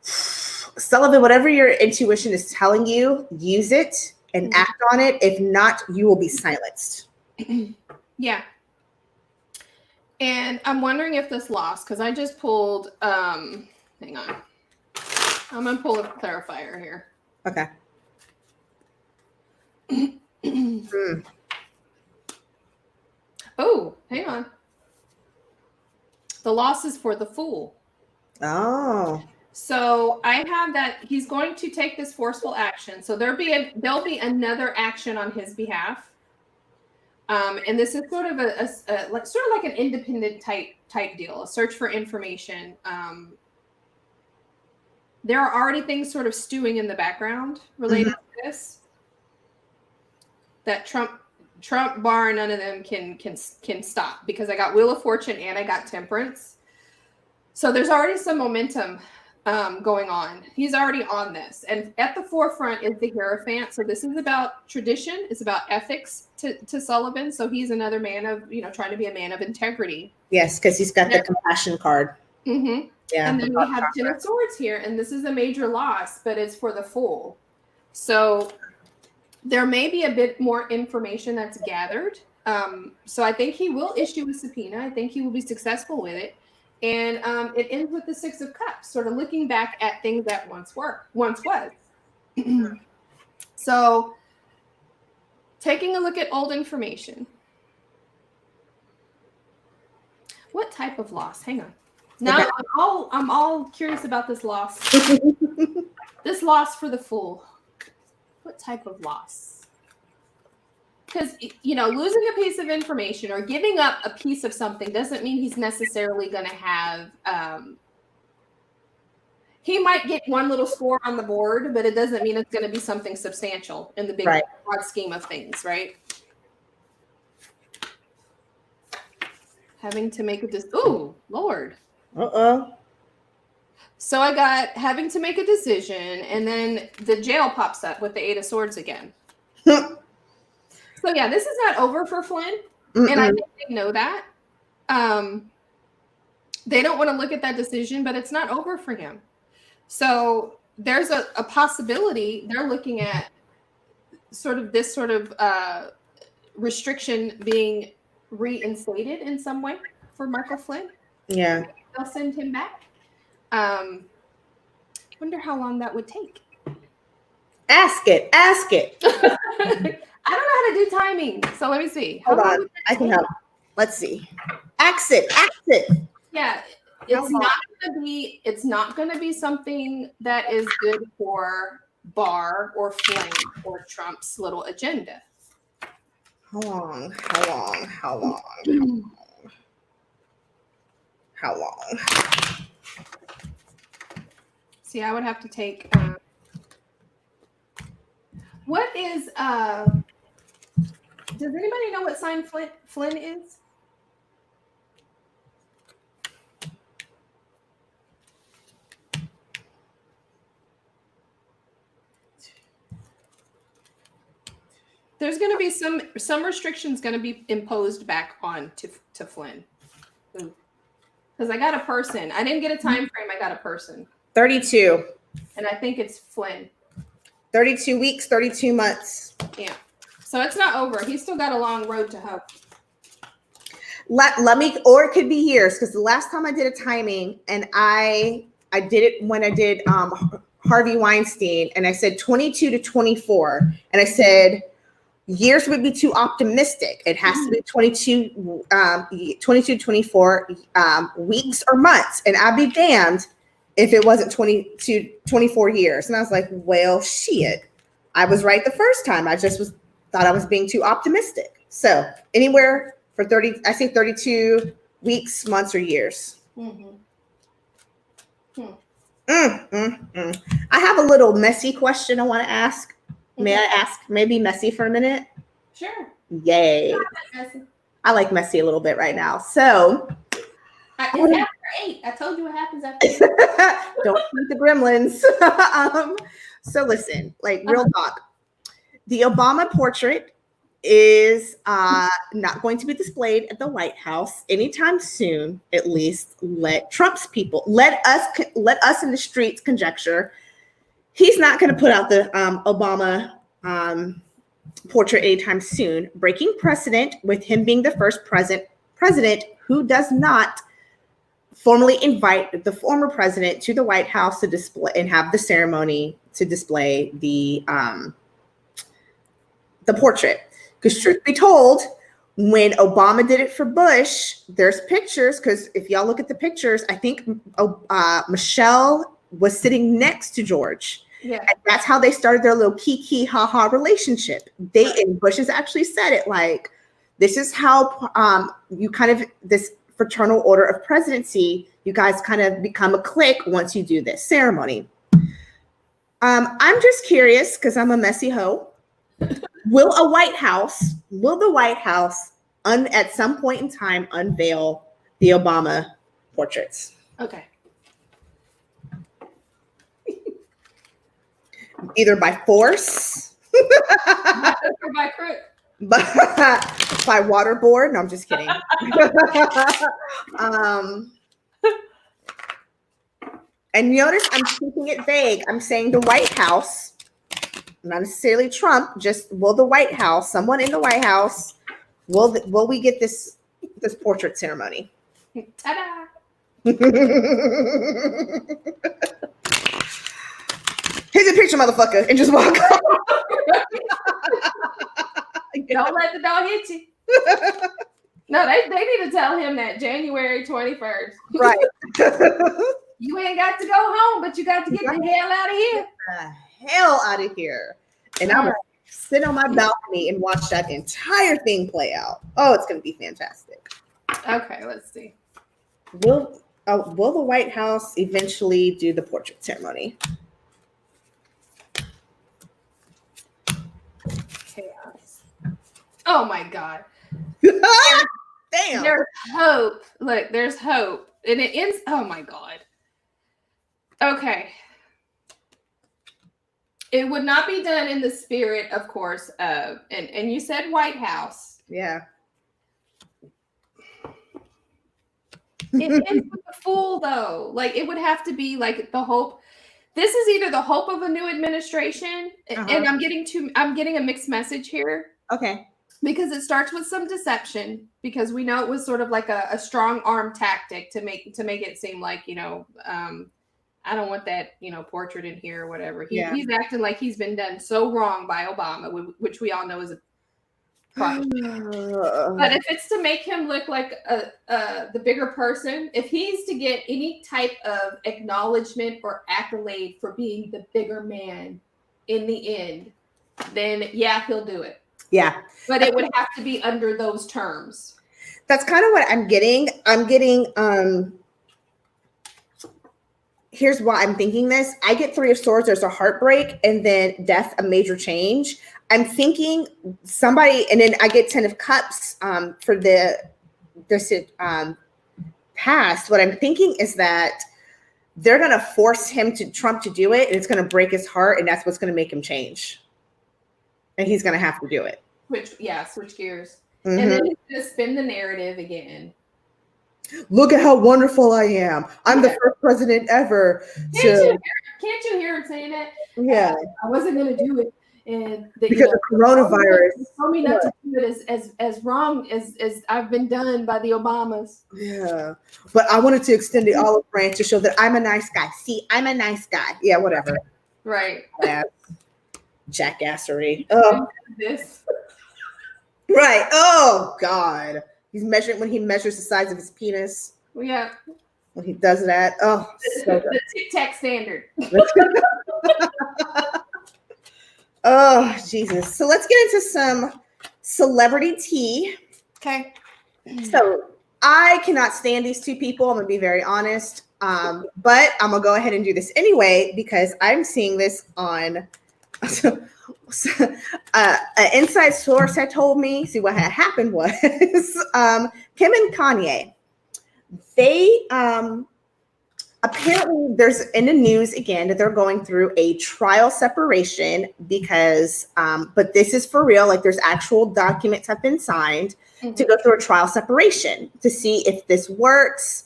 Sullivan, whatever your intuition is telling you, use it and act on it. If not, you will be silenced. Yeah. And I'm wondering if this lost, because I just pulled, hang on. I'm going to pull a clarifier here. Okay. Oh, hang on. The loss is for the Fool. Oh. So I have that he's going to take this forceful action. So there'll be another action on his behalf. And this is sort of like an independent type deal, a search for information. There are already things sort of stewing in the background related to this that Trump bar none of them can stop, because I got Wheel of Fortune and I got Temperance. So there's already some momentum going on. He's already on this. And at the forefront is the Hierophant. So this is about tradition. It's about ethics to Sullivan. So he's another man of, trying to be a man of integrity. Yes, because he's got the compassion card. Mm-hmm. Yeah. And then we have Ten of Swords here. And this is a major loss, but it's for the Fool. So there may be a bit more information that's gathered. So I think he will issue a subpoena. I think he will be successful with it. And it ends with the Six of Cups, sort of looking back at things that once was. So taking a look at old information. What type of loss? Hang on. Now okay. I'm all curious about this loss. This loss for the Fool. What type of loss? Because, losing a piece of information or giving up a piece of something doesn't mean he's necessarily going to have, he might get one little score on the board, but it doesn't mean it's going to be something substantial in the big broad scheme of things, right? Having to make a decision. Ooh, Lord. Uh-oh. So I got having to make a decision, and then the jail pops up with the Eight of Swords again. So yeah, this is not over for Flynn, and I think they know that. They don't want to look at that decision, but it's not over for him. So there's a possibility they're looking at this restriction being reinstated in some way for Michael Flynn. Yeah. They'll send him back. Wonder how long that would take. Ask it. I don't know how to do timing, so let me see. Hold on, I can help. Let's see. Axe it. Yeah, it's not going to be something that is good for Barr or Flynn or Trump's little agenda. How long? See, I would have to take. What is does anybody know what sign Flynn is? There's going to be some restrictions going to be imposed back on to Flynn. Because I got a person. I didn't get a time frame. I got a person. 32. And I think it's Flynn. 32 weeks, 32 months. Yeah. So it's not over. He's still got a long road to hoe. let me, or it could be years, because the last time I did a timing, and I did it when I did Harvey Weinstein, and I said 22 to 24, and I said years would be too optimistic. It has to be 22 to 24 weeks or months, and I'd be damned if it wasn't 22, 24 years. And I was like, well, shit, I was right the first time. I just thought I was being too optimistic. So anywhere for 30, I say 32 weeks, months, or years. I have a little messy question I want to ask. May I ask? Maybe messy for a minute? Sure. Yay. I like messy a little bit right now. So it's after 8. I told you what happens after 8. Don't feed the gremlins. So listen, like real talk. The Obama portrait is not going to be displayed at the White House anytime soon. At least let Trump's people, let us in the streets conjecture. He's not going to put out the Obama portrait anytime soon, breaking precedent with him being the first president who does not formally invite the former president to the White House to display and have the ceremony to display the portrait. Because truth be told, when Obama did it for Bush, there's pictures, because if y'all look at the pictures, I think Michelle was sitting next to George. Yeah. And that's how they started their little kiki ha-ha relationship. And Bush has actually said it, like, this is how you kind of, this fraternal order of presidency, you guys kind of become a clique once you do this ceremony. I'm just curious, because I'm a messy hoe. Will the White House at some point in time unveil the Obama portraits? Okay. Either by force, or by crook, by waterboard. No, I'm just kidding. And notice I'm keeping it vague. I'm saying the White House, not necessarily Trump. Just will the White House, someone in the White House, will we get this portrait ceremony? Ta-da! Here's a picture, motherfucker, and just walk off. Don't let the dog hit you. No, they need to tell him that January 21st. Right. You ain't got to go home, but you got to get the hell out of here. The hell out of here. And I'm going to sit on my balcony and watch that entire thing play out. Oh, it's going to be fantastic. Okay, let's see. Will the White House eventually do the portrait ceremony? Chaos. Oh my God. Damn. There's hope. Look, there's hope. And it ends. Oh my God. Okay. It would not be done in the spirit, of course, of, and you said White House. Yeah. It ends with the fool, though. Like, it would have to be like the hope. This is either the hope of a new administration, and I'm getting a mixed message here. Okay. Because it starts with some deception, because we know it was sort of like a strong arm tactic to make it seem like, I don't want that, portrait in here or whatever. He's acting like he's been done so wrong by Obama, which we all know is a crime. But if it's to make him look like the bigger person, if he's to get any type of acknowledgement or accolade for being the bigger man in the end, then yeah, he'll do it. Yeah. But it would have to be under those terms. That's kind of what I'm getting. Here's why I'm thinking this. I get 3 of Swords. There's a heartbreak, and then death, a major change. I'm thinking somebody, and then I get 10 of Cups for this past. What I'm thinking is that they're going to force Trump to do it, and it's going to break his heart, and that's what's going to make him change. And he's going to have to do it. Switch gears. Mm-hmm. And then he's going to spin the narrative again. Look at how wonderful I am. I'm the first president ever. Can't you hear him saying that? Yeah. I wasn't going to do it. and that, because of coronavirus. Told me not to do it as wrong as I've been done by the Obamas. Yeah, but I wanted to extend the olive branch to show that I'm a nice guy. See, I'm a nice guy. Yeah, whatever. Right. Yeah. Jackassery. Oh, this. Right. Oh God. He's measuring when he measures the size of his penis. Yeah. When he does that. Oh, so the Tic Tac standard. Oh, Jesus. So let's get into some celebrity tea. Okay. So I cannot stand these two people. I'm going to be very honest. But I'm going to go ahead and do this anyway because I'm seeing this on an inside source had told me. See, what had happened was Kim and Kanye. They apparently there's in the news again that they're going through a trial separation because but this is for real, like there's actual documents have been signed to go through a trial separation to see if this works.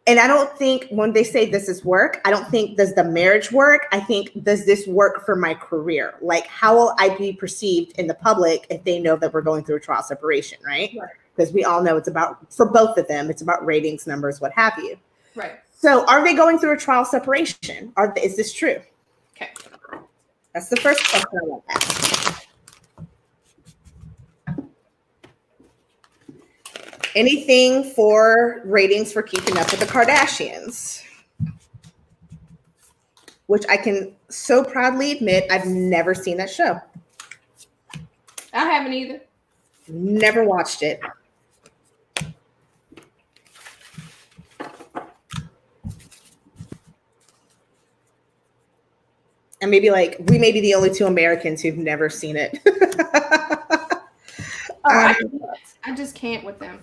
And I don't think when they say this is work, I don't think does the marriage work. I think does this work for my career? Like how will I be perceived in the public if they know that we're going through a trial separation, right? Because we all know it's about, for both of them, it's about ratings, numbers, what have you. Right. So are they going through a trial separation? Is this true? Okay. That's the first question I want to ask. Anything for ratings for Keeping Up with the Kardashians? Which I can so proudly admit I've never seen that show. I haven't either. Never watched it. And maybe like we may be the only two Americans who've never seen it. I just can't with them.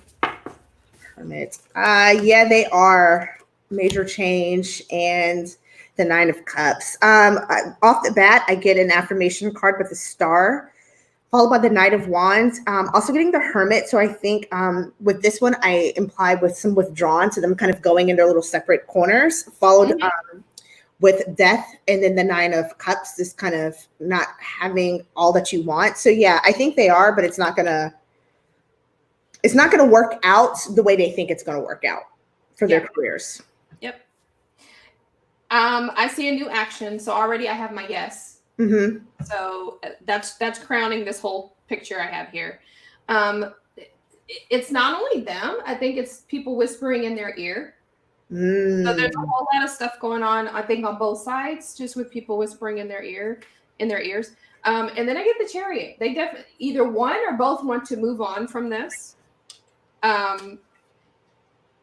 Yeah, they are major change and the Nine of Cups. Off the bat, I get an affirmation card with a star, followed by the Knight of Wands. Also getting the Hermit. So I think with this one, I imply with some withdrawn, so them kind of going in their little separate corners, followed with Death, and then the Nine of Cups, this kind of not having all that you want. So yeah, I think they are, but it's not gonna work out the way they think it's gonna work out for their careers. Yep. I see a new action, so already I have my yes. Mm-hmm. So that's crowning this whole picture I have here. It's not only them. I think it's people whispering in their ear. So there's a whole lot of stuff going on, I think, on both sides, just with people whispering in their ears. And then I get the Chariot. They definitely either one or both want to move on from this.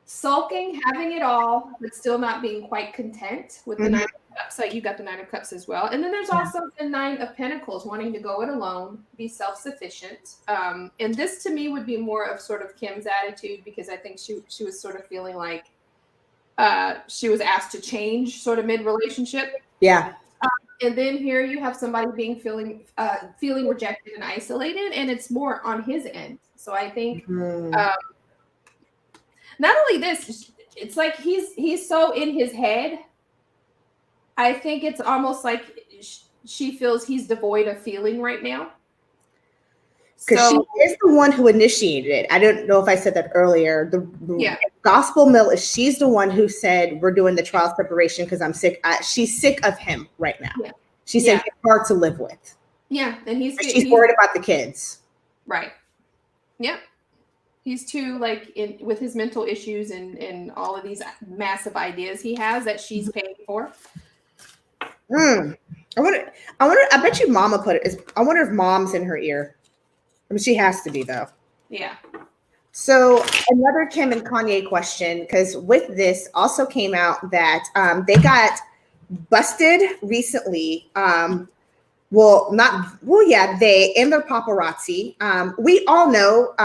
Sulking, having it all, but still not being quite content with the Nine of Cups. So you got the Nine of Cups as well. And then there's also the Nine of Pentacles, wanting to go it alone, be self-sufficient. And this to me would be more of sort of Kim's attitude, because I think she was sort of feeling like she was asked to change sort of mid-relationship. Yeah. And then here you have somebody feeling rejected and isolated, and it's more on his end. So I think not only this, it's like he's so in his head. I think it's almost like she feels he's devoid of feeling right now. Because she is the one who initiated it. I don't know if I said that earlier. The Gospel Mill is she's the one who said we're doing the trial separation because I'm sick. She's sick of him right now. Yeah. She said it's hard to live with. Yeah, and she's worried about the kids. Right. Yep. He's too with his mental issues and all of these massive ideas he has that she's paying for. I wonder. I bet you Mama put it. I wonder if Mom's in her ear. I mean, she has to be though. Yeah. So another Kim and Kanye question, because with this also came out that they got busted recently. They and their paparazzi. We all know,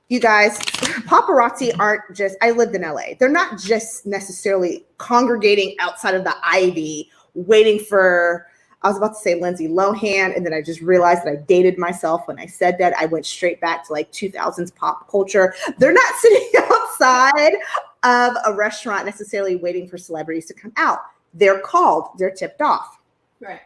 you guys, paparazzi aren't just, I lived in LA. They're not just necessarily congregating outside of the Ivy waiting for, I was about to say Lindsay Lohan, and then I just realized that I dated myself when I said that. I went straight back to 2000s pop culture. They're not sitting outside of a restaurant necessarily waiting for celebrities to come out. They're called, they're tipped off. Right.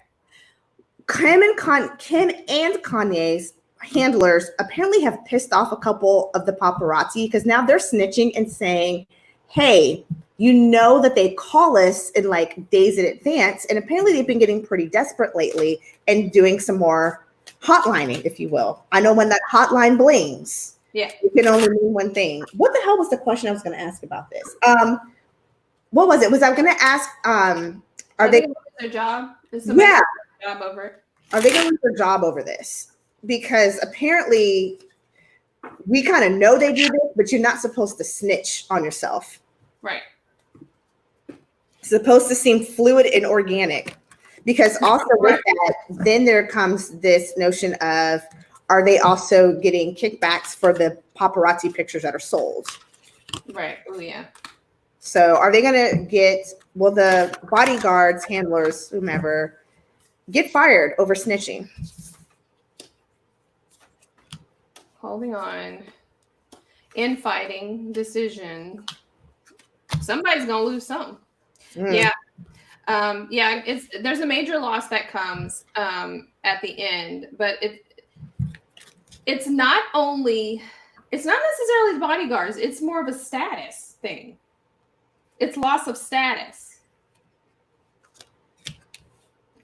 Kim and Kanye's handlers apparently have pissed off a couple of the paparazzi because now they're snitching and saying, hey, you know that they call us in like days in advance. And apparently they've been getting pretty desperate lately and doing some more hotlining, if you will. I know when that hotline blings, yeah, it can only mean one thing. What the hell was the question I was going to ask about this? What was it? Was I going to ask, are they lose their job? Is somebody lose their job over it? Are they going to lose their job over this? Because apparently we kind of know they do this, but you're not supposed to snitch on yourself. Right. It's supposed to seem fluid and organic. Because also with that, then there comes this notion of, are they also getting kickbacks for the paparazzi pictures that are sold? Right. Oh, yeah. So are they going to get, will the bodyguards, handlers, whomever, get fired over snitching? Holding on. Infighting decision. Somebody's going to lose some. Yeah. There's a major loss that comes at the end, but it's not necessarily the bodyguards. It's more of a status thing. It's loss of status.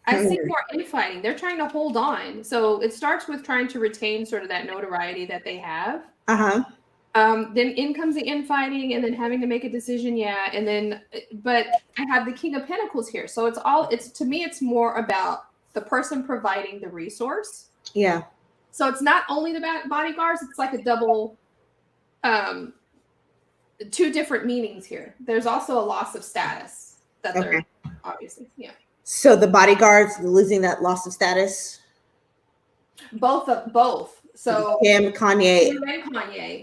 I see more infighting. They're trying to hold on. So it starts with trying to retain sort of that notoriety that they have. Then in comes the infighting and then having to make a decision. Yeah. And then, but I have the King of Pentacles here. So to me, it's more about the person providing the resource. Yeah. So it's not only the bodyguards, it's like a double, two different meanings here. There's also a loss of status that they're obviously, yeah. So the bodyguards losing that loss of status? Both. So Kim, Kanye.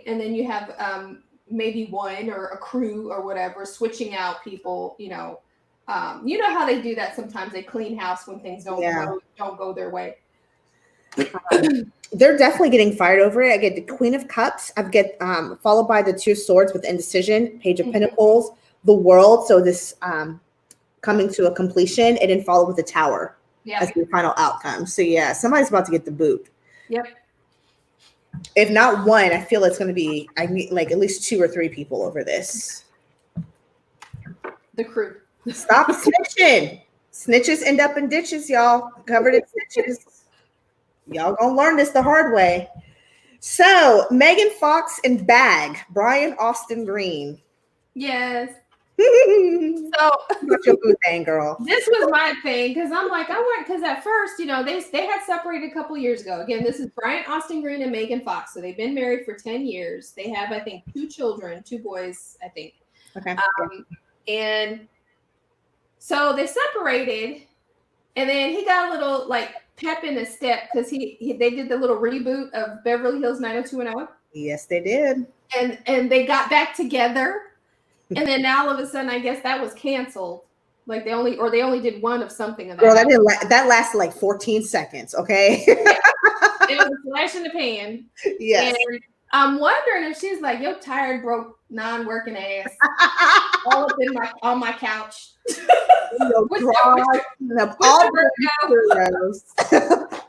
And then you have maybe one or a crew or whatever switching out people. You know how they do that sometimes. They clean house when things don't go their way. They're definitely getting fired over it. I get the Queen of Cups. I get followed by the Two of Swords with indecision, Page of Pentacles, the World. So this coming to a completion, and then followed with the Tower as the final outcome. So yeah, somebody's about to get the boot. Yep. If not one, I feel it's going to be, I need like at least 2 or 3 people over this. The crew. Stop snitching. Snitches end up in ditches, y'all. Covered in snitches. Y'all gonna learn this the hard way. So Megan Fox and Bag, Brian Austin Green. Yes. So what's your boo thing, girl? This was my thing because I'm like, because at first, they had separated a couple years ago. Again, this is Brian Austin Green and Megan Fox. So they've been married for 10 years. They have, I think, 2 children, 2 boys, I think. Okay. And so they separated, and then he got a little like pep in his step because they did the little reboot of Beverly Hills 90210. Yes, they did. And they got back together. And then now all of a sudden, I guess that was canceled. Like they only did one of something. Girl, that lasted like 14 seconds. Okay. Yeah. It was a flash in the pan. Yes. And I'm wondering if she's like, yo, tired, broke, non-working ass, all up on my couch.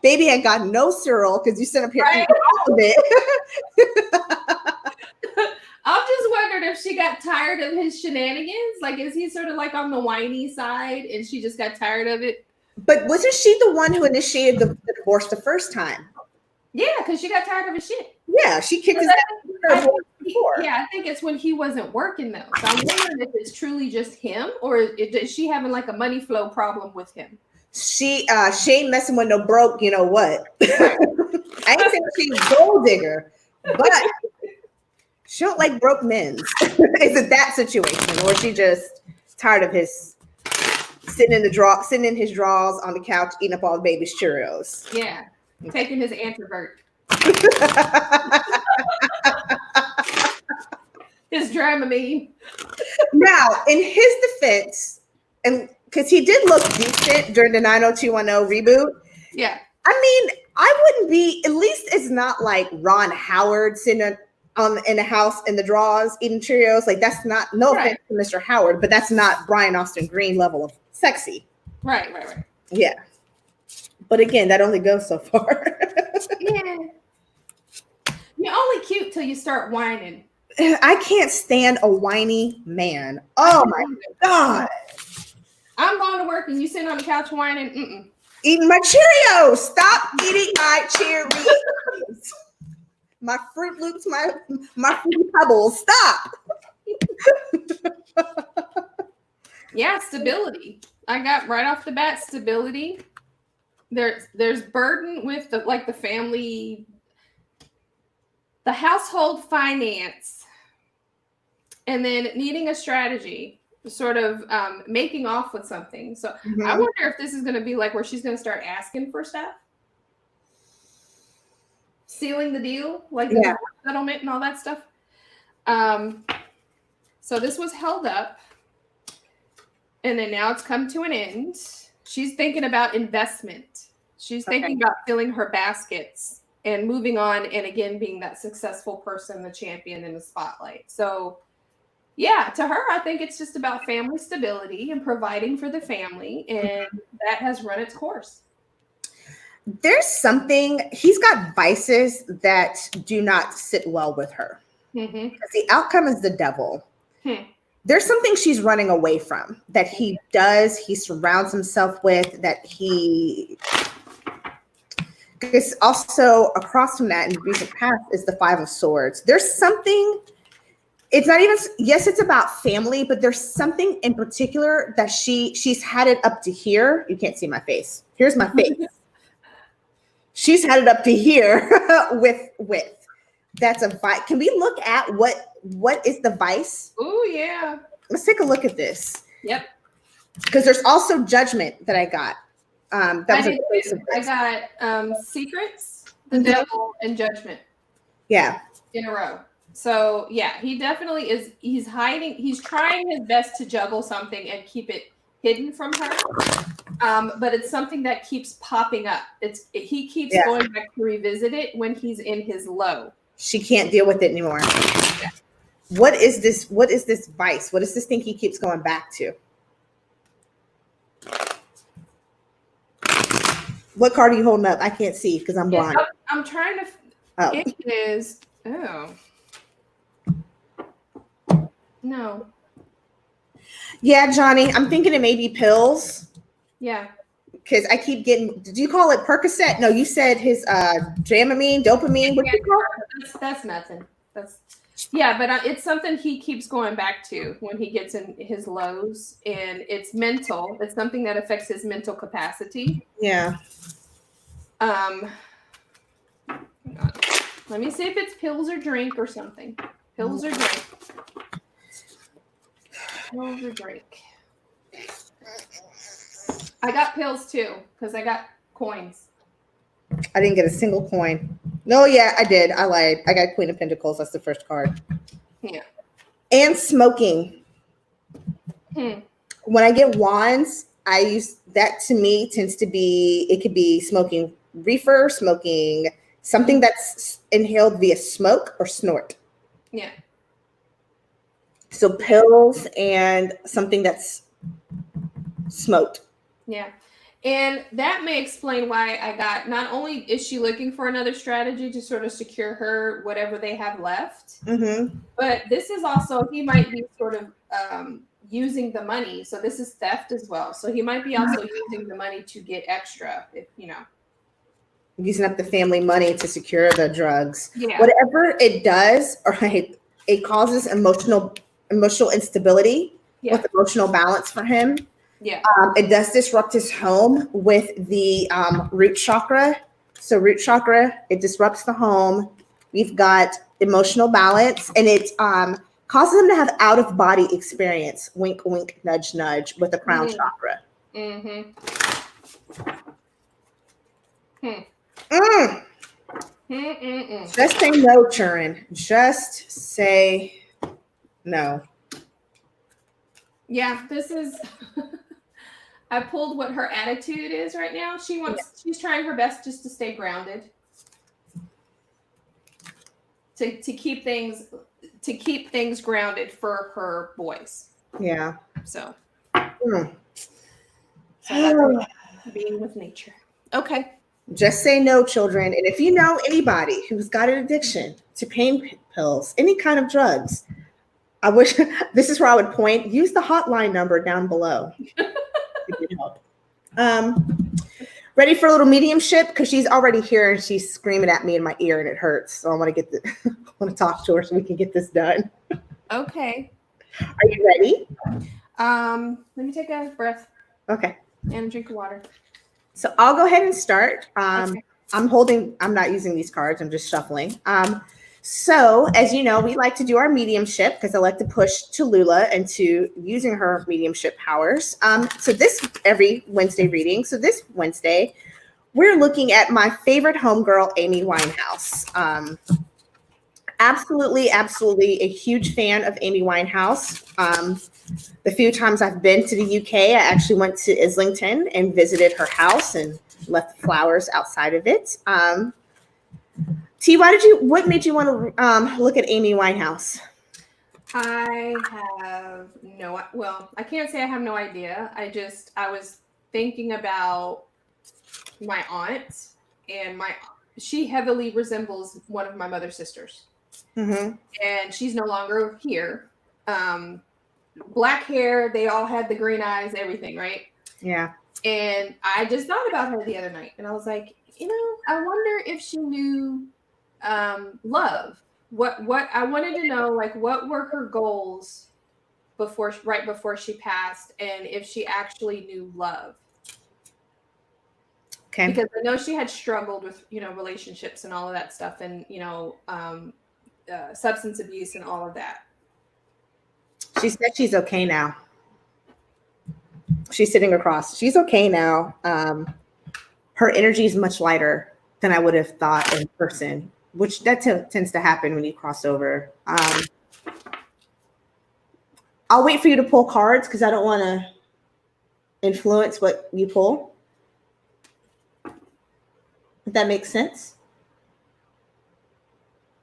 Baby ain't got no cereal because you sit up here eating all of it. I'm just wondering if she got tired of his shenanigans. Like, is he sort of like on the whiny side and she just got tired of it? But wasn't she the one who initiated the divorce the first time? Yeah, because she got tired of his shit. Yeah, she kicked his ass before. Yeah, I think it's when he wasn't working though. So I'm wondering if it's truly just him or is she having like a money flow problem with him? She ain't messing with no broke, you know what? I ain't saying she's gold digger, but she don't like broke men. Is it that situation, or she just tired of his sitting in his drawers on the couch eating up all the baby's Cheerios? Yeah, taking his antrovert. His Dramamine. Now, in his defense, and because he did look decent during the 90210 reboot. Yeah. I mean, I wouldn't be, at least it's not like Ron Howard sitting in the house in the drawers eating Cheerios. Like that's not, no offense to Mr. Howard, but that's not Brian Austin Green level of sexy. Right. Yeah. But again, that only goes so far. Yeah. You're only cute till you start whining. I can't stand a whiny man. Oh my God. I'm going to work and you sitting on the couch whining. Mm-mm. Eating my Cheerios. Stop eating my Cheerios. My Fruit Loops, my Fruity Pebbles. Stop. Yeah, stability. I got right off the bat stability. There's burden with the family, the household finance, and then needing a strategy, sort of making off with something. So I wonder if this is going to be like where she's going to start asking for stuff, sealing the deal, like the settlement and all that stuff. So this was held up, and then now it's come to an end. She's thinking about investment. She's thinking about filling her baskets and moving on, and again being that successful person, the champion in the spotlight. So yeah, to her, I think it's just about family stability and providing for the family, and that has run its course. There's something, he's got vices that do not sit well with her. Because the outcome is the devil. There's something she's running away from that he surrounds himself with, that he is also across from that in the recent past is the Five of Swords. There's something, it's not even, yes, it's about family, but there's something in particular that she's had it up to here. You can't see my face. Here's my face. She's had it up to here with that's a vice. Can we look at what is the vice? Oh yeah. Let's take a look at this. Yep. Because there's also judgment that I got. I got secrets, the devil, and judgment. Yeah. In a row. So yeah, he definitely is. He's hiding. He's trying his best to juggle something and keep it hidden from her. But it's something that keeps popping up. He keeps going back to revisit it when he's in his low. She can't deal with it anymore. Yeah. What is this? What is this vice? What is this thing he keeps going back to? What card are you holding up? I can't see because I'm blind. I'm trying to. Oh. It is. Oh. No. Yeah, Johnny, I'm thinking it may be pills. Yeah. Because I keep getting, did you call it Percocet? No, you said his Dramamine, dopamine. What you call it? That's nothing. Yeah, but it's something he keeps going back to when he gets in his lows, and it's mental. It's something that affects his mental capacity. Yeah. Hang on. Let me see if it's pills or drink or something. Pills or drink. Pills or drink. I got pills too, because I got coins. I didn't get a single coin. No, yeah, I did. I lied. I got Queen of Pentacles. That's the first card. Yeah. And smoking. When I get wands, I use that. To me tends to be, it could be smoking reefer, smoking something that's inhaled via smoke or snort. Yeah. So pills and something that's smoked. Yeah. And that may explain why I got, not only is she looking for another strategy to sort of secure her whatever they have left, but this is also, he might be sort of using the money. So this is theft as well. So he might be also using the money to get extra, if you know. Using up the family money to secure the drugs. Yeah. Whatever it does, right, it causes emotional instability with emotional balance for him. Yeah. It does disrupt his home with the root chakra. So root chakra, it disrupts the home. We've got emotional balance, and it causes him to have out of body experience. Wink, wink, nudge, nudge with the crown chakra. Just say no, Churin. Just say no. Yeah, this is. I pulled what her attitude is right now. She's trying her best just to stay grounded. To keep things grounded for her boys. Yeah. So that's being with nature. Okay. Just say no, children. And if you know anybody who's got an addiction to pain pills, any kind of drugs, I wish this is where I would point. Use the hotline number down below to get help. Ready for a little mediumship? Because she's already here and she's screaming at me in my ear and it hurts. So I want to I want to talk to her so we can get this done. Okay. Are you ready? Let me take a breath. Okay. And a drink of water. So I'll go ahead and start. Okay. I'm not using these cards. I'm just shuffling. So as you know, we like to do our mediumship because I like to push Tallulah into using her mediumship powers. So this every Wednesday reading. So this Wednesday, we're looking at my favorite homegirl, Amy Winehouse. Absolutely a huge fan of Amy Winehouse. The few times I've been to the UK, I actually went to Islington and visited her house and left flowers outside of it. T, what made you want to look at Amy Winehouse? I can't say I have no idea. I was thinking about my aunt, and she heavily resembles one of my mother's sisters. Mm-hmm. And she's no longer here. Black hair, they all had the green eyes, everything, right? Yeah. And I just thought about her the other night, and I was like, I wonder if she knew love. What I wanted to know, like, what were her goals right before she passed, and if she actually knew love. Okay. Because I know she had struggled with, relationships and all of that stuff, and substance abuse and all of that. She said she's okay now. She's sitting across. She's okay now. Her energy is much lighter than I would have thought in person, which that tends to happen when you cross over. I'll wait for you to pull cards because I don't want to influence what you pull. If that makes sense.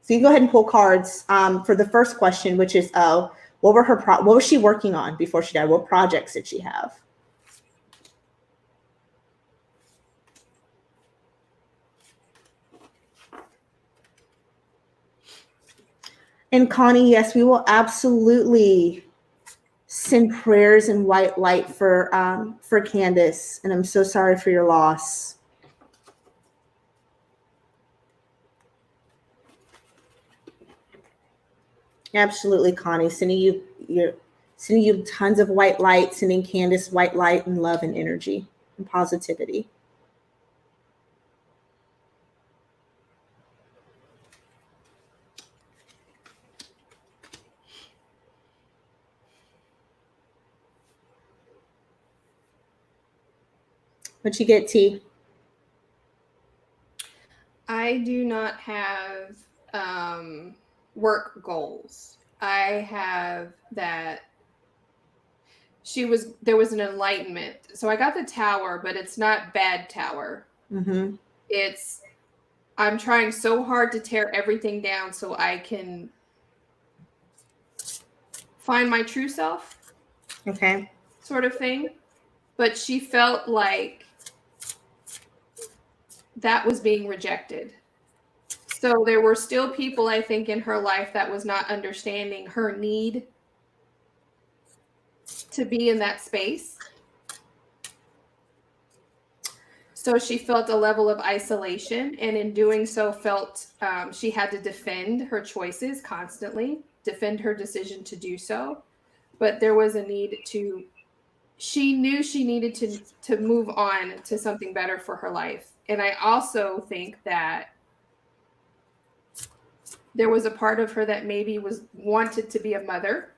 So you go ahead and pull cards for the first question, which is, what was she working on before she died? What projects did she have? And Connie, yes, we will absolutely send prayers and white light for Candace. And I'm so sorry for your loss. Absolutely, Connie. Sending you tons of white light, sending Candace white light and love and energy and positivity. What you get, T? I do not have work goals. I have that there was an enlightenment. So I got the tower, but it's not bad tower. Mm-hmm. I'm trying so hard to tear everything down so I can find my true self. Okay. Sort of thing. But she felt like that was being rejected. So there were still people, I think, in her life that was not understanding her need to be in that space. So she felt a level of isolation, and in doing so felt she had to defend her choices constantly, defend her decision to do so. But there was a need she knew she needed to move on to something better for her life. And I also think that there was a part of her that maybe wanted to be a mother.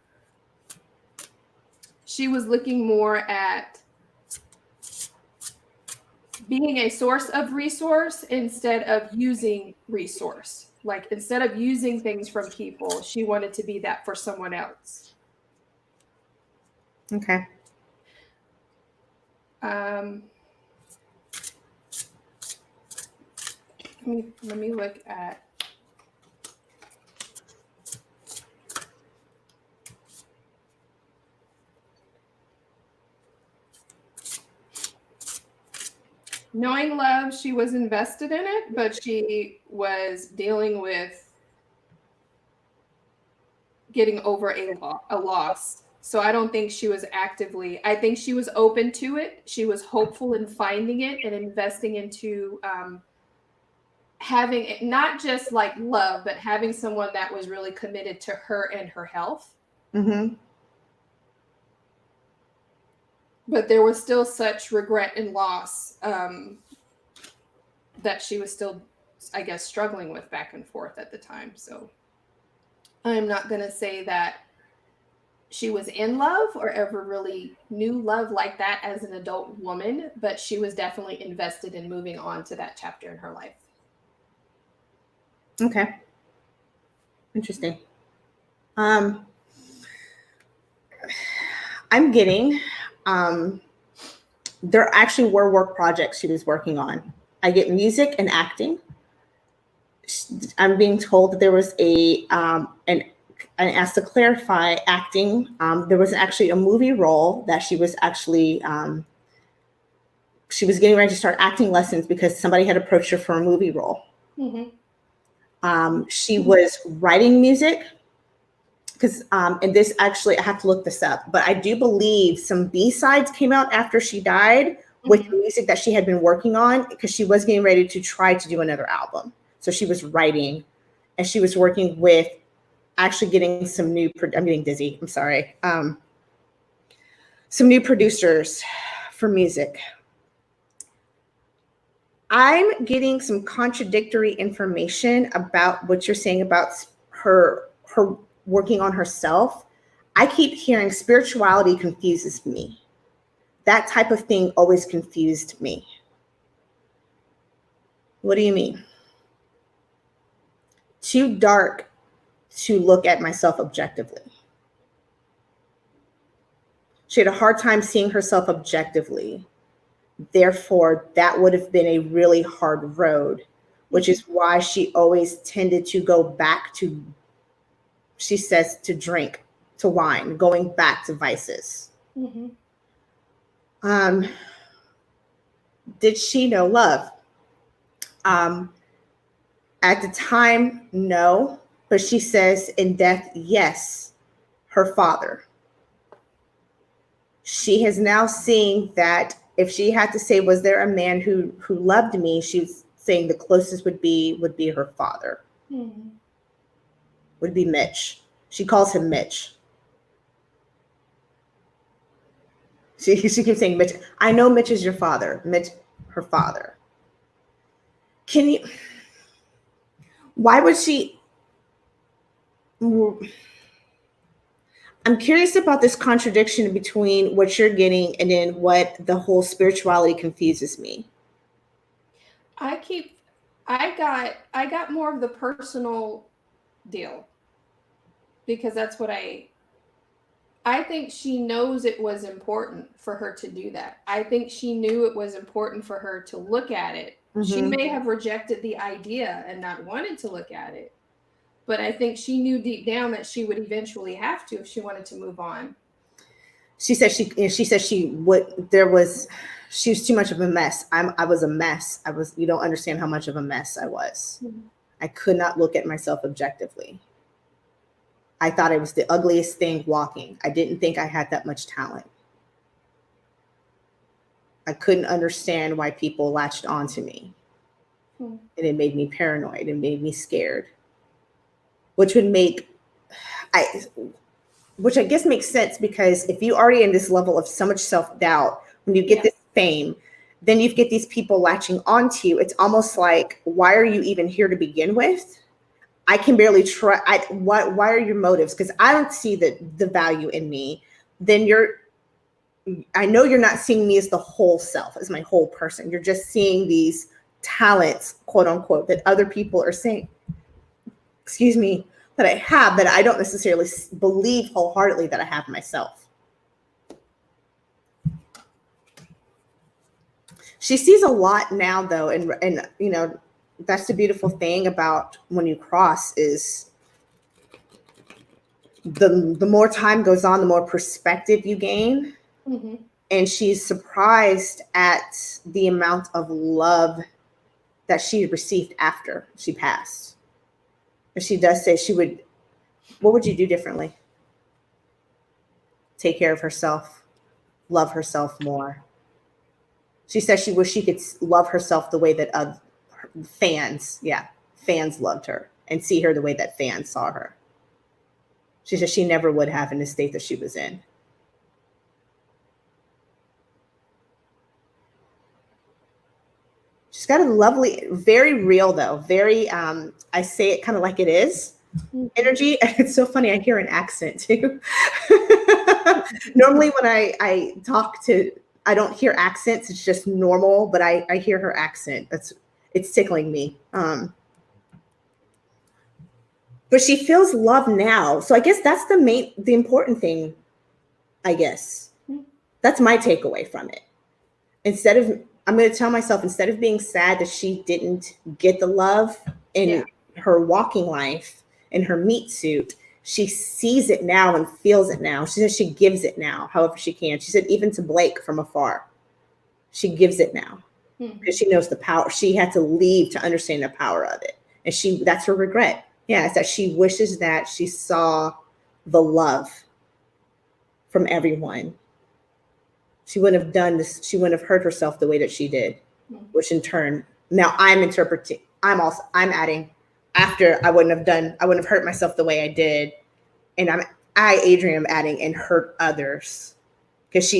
She was looking more at being a source of resource instead of using resource. Like, instead of using things from people, she wanted to be that for someone else. Okay. Let me look at. Knowing love, she was invested in it, but she was dealing with getting over a loss. So I don't think she was actively, I think she was open to it. She was hopeful in finding it and investing into having it, not just like love, but having someone that was really committed to her and her health. Mm-hmm. But there was still such regret and loss that she was still, I guess, struggling with back and forth at the time. So I'm not going to say that she was in love or ever really knew love like that as an adult woman, but she was definitely invested in moving on to that chapter in her life. Okay. Interesting. I'm getting, there actually were work projects she was working on. I get music and acting. I'm being told that there was and asked to clarify acting. There was actually a movie role that she was actually, she was getting ready to start acting lessons because somebody had approached her for a movie role. Mm-hmm. She was writing music because, and this actually, I have to look this up, but I do believe some B-sides came out after she died with the music that she had been working on because she was getting ready to try to do another album. So she was writing and she was working with actually getting some new, I'm getting dizzy, I'm sorry. Some new producers for music. I'm getting some contradictory information about what you're saying about her working on herself. I keep hearing spirituality confuses me. That type of thing always confused me. What do you mean? Too dark to look at myself objectively. She had a hard time seeing herself objectively. Therefore, that would have been a really hard road, which is why she always tended to go back to, she says, to drink, to wine, going back to vices. Mm-hmm. Did she know love? At the time, no, but she says in death, yes, her father. She has now seen that if she had to say, was there a man who loved me? She's saying the closest would be her father. Mm-hmm. Would be Mitch. She calls him Mitch. She keeps saying Mitch. I know Mitch is your father. Mitch, her father. Can you? Why would she? I'm curious about this contradiction between what you're getting and then what the whole spirituality confuses me. I got more of the personal deal because that's what I think she knows it was important for her to do that. I think she knew it was important for her to look at it. Mm-hmm. She may have rejected the idea and not wanted to look at it. But I think she knew deep down that she would eventually have to if she wanted to move on. She said she was too much of a mess. I was a mess. You don't understand how much of a mess I was. Mm-hmm. I could not look at myself objectively. I thought I was the ugliest thing walking. I didn't think I had that much talent. I couldn't understand why people latched onto me. Mm-hmm. And it made me paranoid. It made me scared. Which I guess makes sense because if you already in this level of so much self-doubt, when you get this fame, then you get these people latching onto you. It's almost like, why are you even here to begin with? I can barely try. Why are your motives? Because I don't see the value in me. Then I know you're not seeing me as the whole self, as my whole person. You're just seeing these talents, quote unquote, that other people are saying, excuse me, that I have, that I don't necessarily believe wholeheartedly that I have myself. She sees a lot now, though, and you know, that's the beautiful thing about when you cross is the more time goes on, the more perspective you gain. Mm-hmm. And she's surprised at the amount of love that she received after she passed. And she does say what would you do differently? Take care of herself, love herself more. She says she wished she could love herself the way that fans loved her and see her the way that fans saw her. She said she never would have in the state that she was in. She's got a lovely, very real though, very, I say it kind of like it is energy. It's so funny. I hear an accent too. Normally when I talk to, I don't hear accents. It's just normal, but I hear her accent. It's tickling me. But she feels love now. So I guess that's the important thing, I guess. That's my takeaway from it. I'm going to tell myself, instead of being sad that she didn't get the love in her walking life, in her meat suit, she sees it now and feels it now. She says she gives it now, however she can. She said even to Blake from afar, she gives it now because she knows the power. She had to leave to understand the power of it. And that's her regret. Yeah, it's that she wishes that she saw the love from everyone. She wouldn't have done this. She wouldn't have hurt herself the way that she did, which in turn, now I'm adding after I wouldn't have hurt myself the way I did. And Adrienne, am adding and hurt others because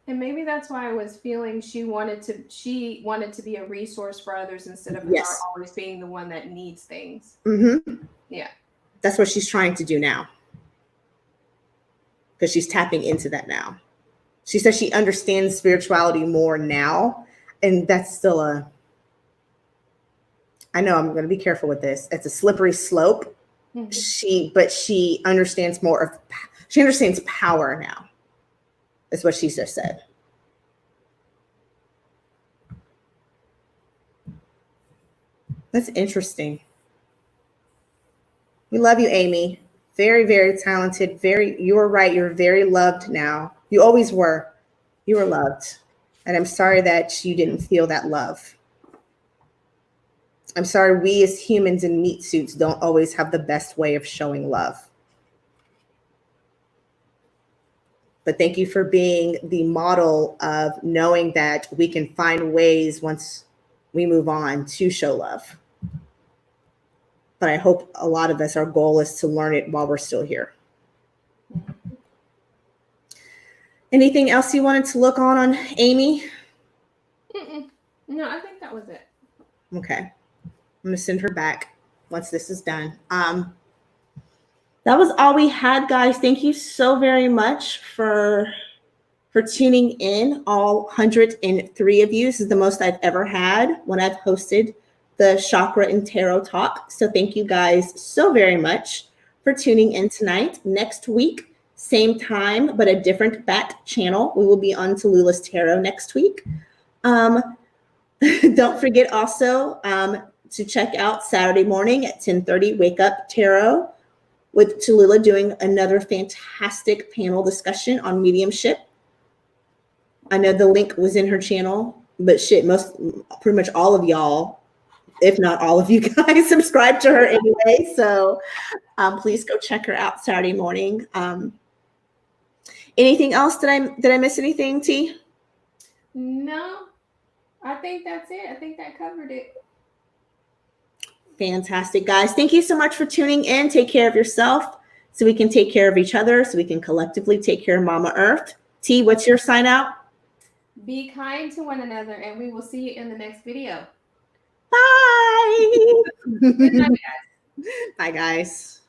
maybe that's why I was feeling she wanted to be a resource for others instead of her always being the one that needs things. Mm-hmm. Yeah. That's what she's trying to do now. Because she's tapping into that now. She says she understands spirituality more now. And that's still I know I'm going to be careful with this. It's a slippery slope. Mm-hmm. But she understands she understands power now. That's what she just said. That's interesting. We love you, Amy. Very, very talented. You were right. You're very loved now. You always were. You were loved. And I'm sorry that you didn't feel that love. I'm sorry we as humans in meat suits don't always have the best way of showing love. But thank you for being the model of knowing that we can find ways once we move on to show love. But I hope a lot of us, our goal is to learn it while we're still here. Anything else you wanted to look on Amy? No, I think that was it. Okay. I'm going to send her back once this is done. That was all we had, guys. Thank you so very much for tuning in, all 103 of you. This is the most I've ever had when I've hosted the Chakra and Tarot Talk. So thank you guys so very much for tuning in tonight. Next week, same time, but a different bat channel. We will be on Tallulah's Tarot next week. Don't forget also to check out Saturday morning at 10:30, Wake Up Tarot with Tallulah doing another fantastic panel discussion on mediumship. I know the link was in her channel, but pretty much all of y'all, if not all of you guys, subscribe to her anyway. So please go check her out Saturday morning. Anything else? Did I miss anything, T? No, I think that's it. I think that covered it. Fantastic, guys. Thank you so much for tuning in. Take care of yourself so we can take care of each other, so we can collectively take care of Mama Earth. T, what's your sign out? Be kind to one another, and we will see you in the next video. Bye. Good night, guys. Bye, guys.